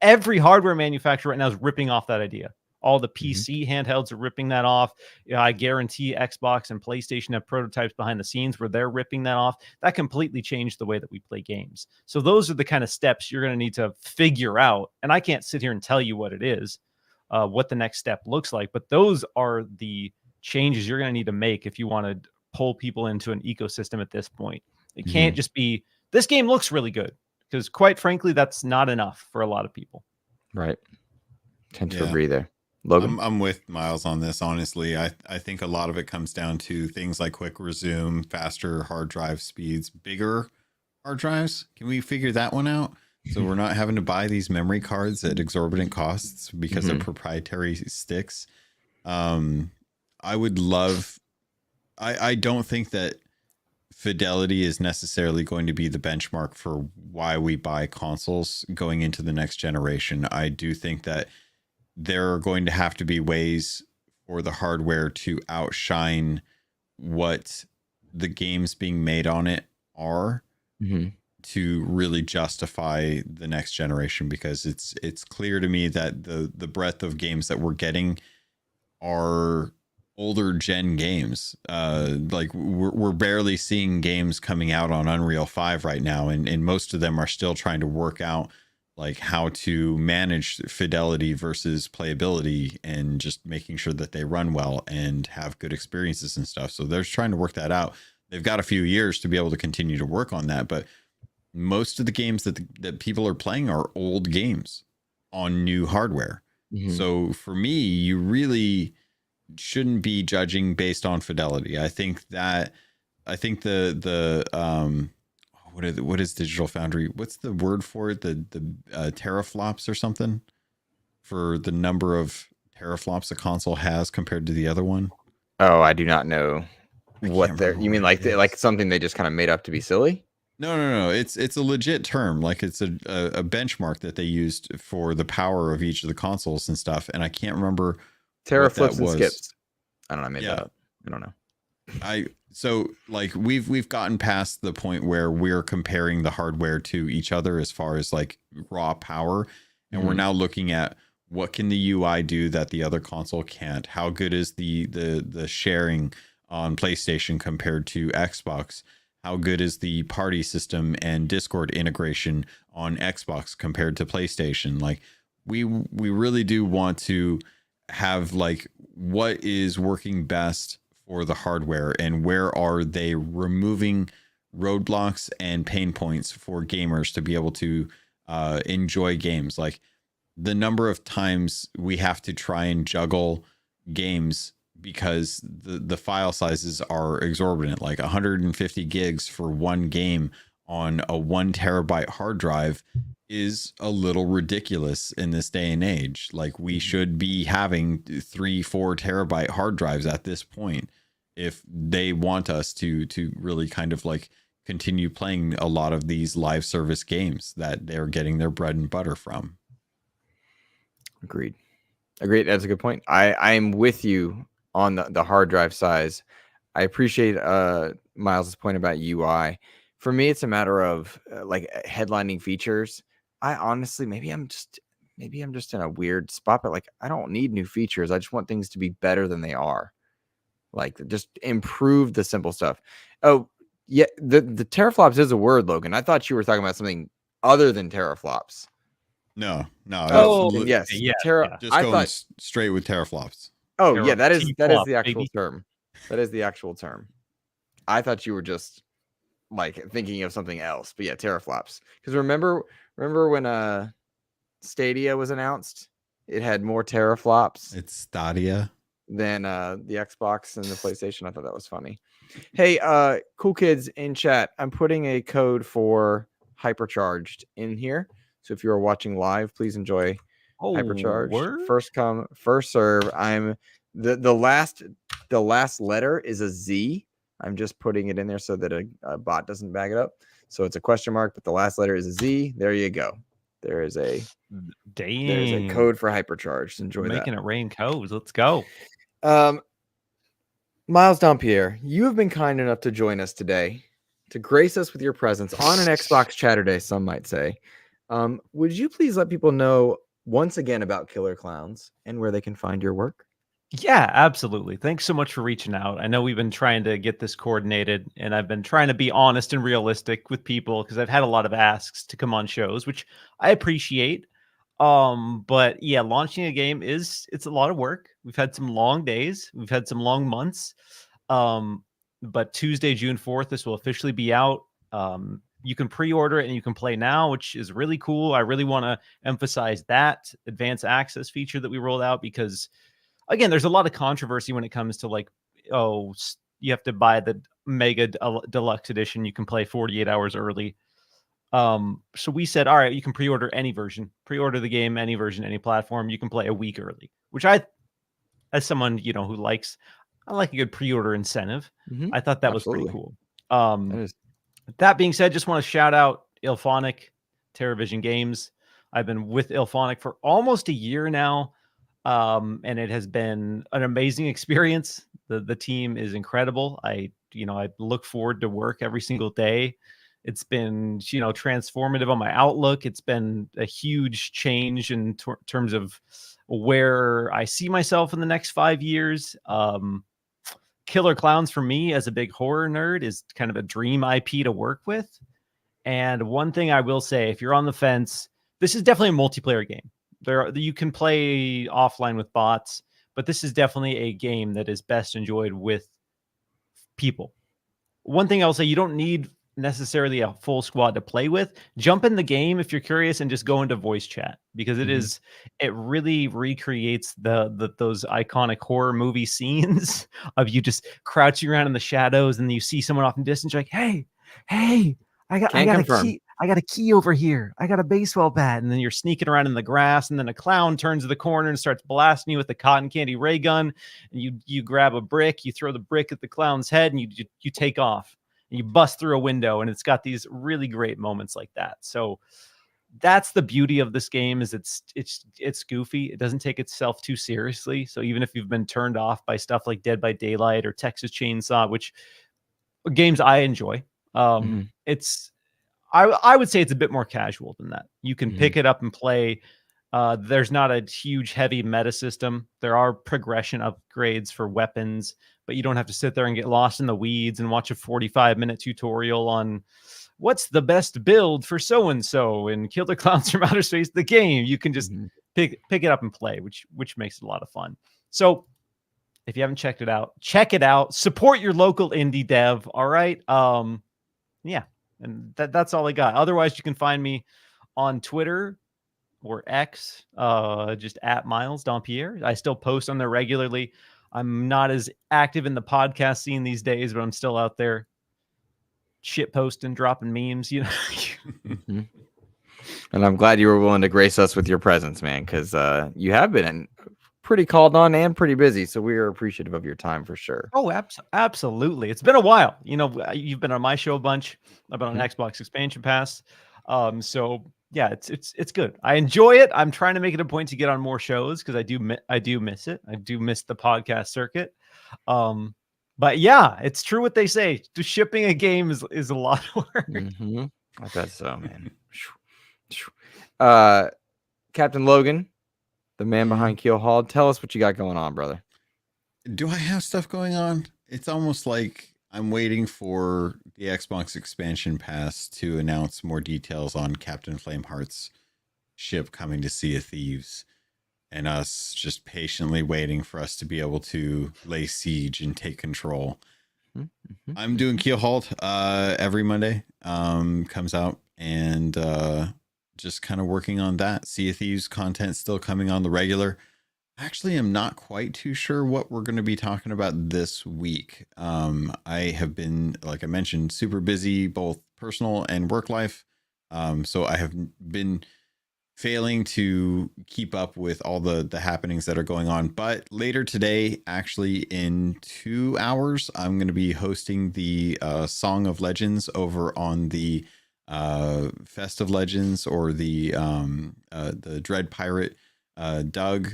every hardware manufacturer right now is ripping off that idea. All the PC handhelds are ripping that off. I guarantee Xbox and PlayStation have prototypes behind the scenes where they're ripping that off. That completely changed the way that we play games. So those are the kind of steps you're going to need to figure out. And I can't sit here and tell you what it is, what the next step looks like. But those are the changes you're going to need to make if you want to pull people into an ecosystem at this point. It can't just be, this game looks really good. Because quite frankly, that's not enough for a lot of people. Right. Tend to agree there. Logan? I'm with Miles on this, honestly. I think a lot of it comes down to things like quick resume, faster hard drive speeds, bigger hard drives. Can we figure that one out? So we're not having to buy these memory cards at exorbitant costs because they're proprietary sticks. I would love... I don't think that fidelity is necessarily going to be the benchmark for why we buy consoles going into the next generation. I do think that there are going to have to be ways for the hardware to outshine what the games being made on it are to really justify the next generation, because it's clear to me that the breadth of games that we're getting are older gen games. Like we're barely seeing games coming out on Unreal 5 right now, and most of them are still trying to work out like how to manage fidelity versus playability and just making sure that they run well and have good experiences and stuff. So they're trying to work that out. They've got a few years to be able to continue to work on that, but most of the games that people are playing are old games on new hardware. So for me, you really shouldn't be judging based on fidelity. I think the what is Digital Foundry? What's the word for it? The teraflops or something for the number of teraflops a console has compared to the other one. Oh, I do not know what they're. You mean like something they just kind of made up to be silly? No. It's a legit term. Like it's a benchmark that they used for the power of each of the consoles and stuff. And I can't remember. Teraflops and skips. I don't know. I made that up. I don't know. So like we've gotten past the point where we're comparing the hardware to each other as far as like raw power. And we're now looking at what can the UI do that the other console can't? How good is the sharing on PlayStation compared to Xbox? How good is the party system and Discord integration on Xbox compared to PlayStation? Like we really do want to have like what is working best for the hardware and where are they removing roadblocks and pain points for gamers to be able to enjoy games. Like the number of times we have to try and juggle games because the file sizes are exorbitant, like 150 gigs for one game on a 1 terabyte hard drive is a little ridiculous in this day and age. Like we should be having 3-4 terabyte hard drives at this point if they want us to really kind of like continue playing a lot of these live service games that they're getting their bread and butter from. Agreed. That's a good point. I'm with you on the hard drive size. I appreciate Miles's point about UI. For me, it's a matter of like headlining features. I honestly, maybe I'm just in a weird spot, but like I don't need new features. I just want things to be better than they are. Like just improve the simple stuff. Oh yeah, the teraflops is a word, Logan. I thought you were talking about something other than teraflops. No. Oh yes, yeah. Just going straight with teraflops. Oh yeah, that is the actual term. That is the actual term. I thought you were just like thinking of something else, but yeah, teraflops. Because remember when Stadia was announced, it had more teraflops It's Stadia. than the Xbox and the PlayStation. I thought that was funny. Hey, cool kids in chat, I'm putting a code for Hypercharged in here. So if you're watching live, please enjoy Hypercharged. word? First come, first serve. I'm the last letter is a Z. I'm just putting it in there so that a bot doesn't bag it up. So it's a question mark, but the last letter is a Z. There you go. There's a code for Hypercharged. Enjoy Making that. it rain codes. Let's go. Miles Dompier, you have been kind enough to join us today, to grace us with your presence on an Xbox Chatterday, some might say. Would you please let people know once again about Killer Klowns and where they can find your work? Yeah, absolutely. Thanks so much for reaching out. I know we've been trying to get this coordinated, and I've been trying to be honest and realistic with people because I've had a lot of asks to come on shows, which I appreciate. But yeah, launching a game it's a lot of work. We've had some long days, we've had some long months. But Tuesday, June 4th, this will officially be out. You can pre-order it and you can play now, which is really cool. I really want to emphasize that advanced access feature that we rolled out because again, there's a lot of controversy when it comes to like, oh, you have to buy the mega deluxe edition. You can play 48 hours early. So we said, all right, you can pre-order any version, pre-order the game, any version, any platform. You can play a week early, which I, as someone, who I like a good pre-order incentive. Mm-hmm. I thought that Absolutely. was pretty cool. That being said, just want to shout out Ilphonic, TerraVision Games. I've been with Ilphonic for almost a year now. And it has been an amazing experience. The team is incredible. I look forward to work every single day. It's been, transformative on my outlook. It's been a huge change in terms of where I see myself in the next 5 years. Killer Klowns for me as a big horror nerd is kind of a dream IP to work with. And one thing I will say, if you're on the fence, this is definitely a multiplayer game. You can play offline with bots, but this is definitely a game that is best enjoyed with people. One thing I'll say, you don't need necessarily a full squad to play with. Jump in the game if you're curious and just go into voice chat because it really recreates those iconic horror movie scenes of you just crouching around in the shadows and you see someone off in distance, you're like, hey, I got a key over here. I got a baseball bat. And then you're sneaking around in the grass. And then a clown turns the corner and starts blasting you with a cotton candy ray gun. And you grab a brick, you throw the brick at the clown's head and you take off and you bust through a window. And it's got these really great moments like that. So that's the beauty of this game is it's goofy. It doesn't take itself too seriously. So even if you've been turned off by stuff like Dead by Daylight or Texas Chainsaw, which games I enjoy, I would say it's a bit more casual than that. You can pick it up and play. There's not a huge heavy meta system. There are progression upgrades for weapons, but you don't have to sit there and get lost in the weeds and watch a 45-minute tutorial on what's the best build for so-and-so in Killer Klowns from Outer Space, the game. You can just pick it up and play, which makes it a lot of fun. So if you haven't checked it out, check it out. Support your local indie dev. All right. Yeah. And that's all I got. Otherwise, you can find me on Twitter or X, just at Miles Dompier. I still post on there regularly. I'm not as active in the podcast scene these days, but I'm still out there shit posting, dropping memes, And I'm glad you were willing to grace us with your presence, man, because you have been pretty called on and pretty busy. So we are appreciative of your time for sure. Oh, absolutely. It's been a while. You've been on my show a bunch. I've been on Xbox Expansion Pass. So yeah, it's good. I enjoy it. I'm trying to make it a point to get on more shows because I do miss it. I do miss the podcast circuit. But yeah, it's true what they say. Just shipping a game is a lot of work. I bet so, man. Captain Logan, the man behind Keel Hall, tell us what you got going on, brother. Do I have stuff going on? It's almost like I'm waiting for the Xbox Expansion Pass to announce more details on Captain Flameheart's ship coming to Sea of Thieves. and us just patiently waiting for us to be able to lay siege and take control. I'm doing Keel Halt every Monday. Comes out, and just kind of working on that. Sea of Thieves content still coming on the regular. Actually, I'm not quite too sure what we're going to be talking about this week. I have been, like I mentioned, super busy, both personal and work life. So I have been failing to keep up with all the happenings that are going on. But later today, actually in 2 hours, I'm going to be hosting the Song of Legends over on the Fest of Legends, or the Dread Pirate Doug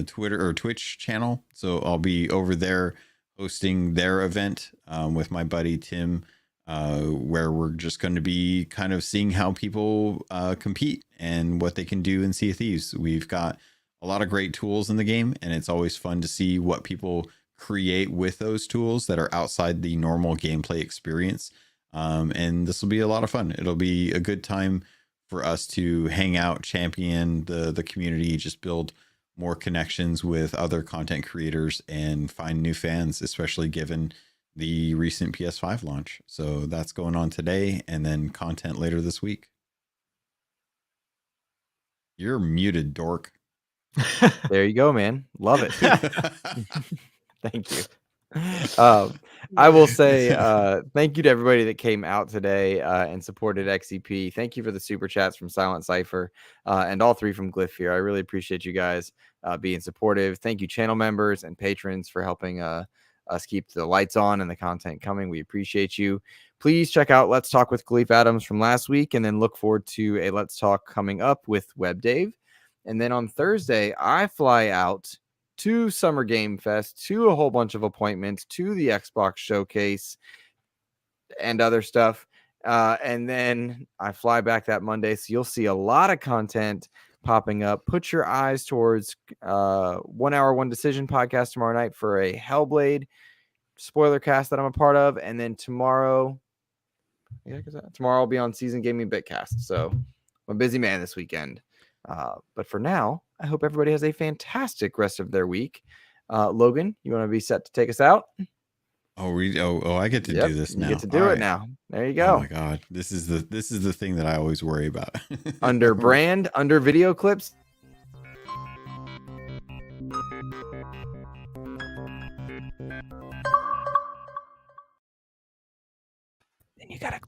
Twitter or Twitch channel. So I'll be over there hosting their event with my buddy Tim, where we're just going to be kind of seeing how people compete and what they can do in Sea of Thieves. We've got a lot of great tools in the game, and it's always fun to see what people create with those tools that are outside the normal gameplay experience. And this will be a lot of fun. It'll be a good time for us to hang out, champion the community, just build more connections with other content creators, and find new fans, especially given the recent PS5 launch. So that's going on today, and then content later this week. You're muted, dork. There you go, man. Love it. Thank you. I will say thank you to everybody that came out today and supported XEP. Thank you for the super chats from Silent Cypher and all three from Glyph here. I really appreciate you guys being supportive. Thank you, channel members and patrons, for helping us keep the lights on and the content coming. We appreciate you. Please check out Let's Talk with Gleef Adams from last week, and then look forward to a Let's Talk coming up with Web Dave. And then on Thursday, I fly out to Summer Game Fest, to a whole bunch of appointments, to the Xbox Showcase and other stuff. And then I fly back that Monday. So you'll see a lot of content popping up. Put your eyes towards 1 Hour, One Decision podcast tomorrow night for a Hellblade spoiler cast that I'm a part of. And then tomorrow I'll be on Season Gaming Bitcast. So I'm a busy man this weekend. But for now, I hope everybody has a fantastic rest of their week. Logan, you want to be set to take us out? I get to do this now. You get to do it now. There you go. Oh my god, this is the thing that I always worry about. Under brand, under video clips. Then you gotta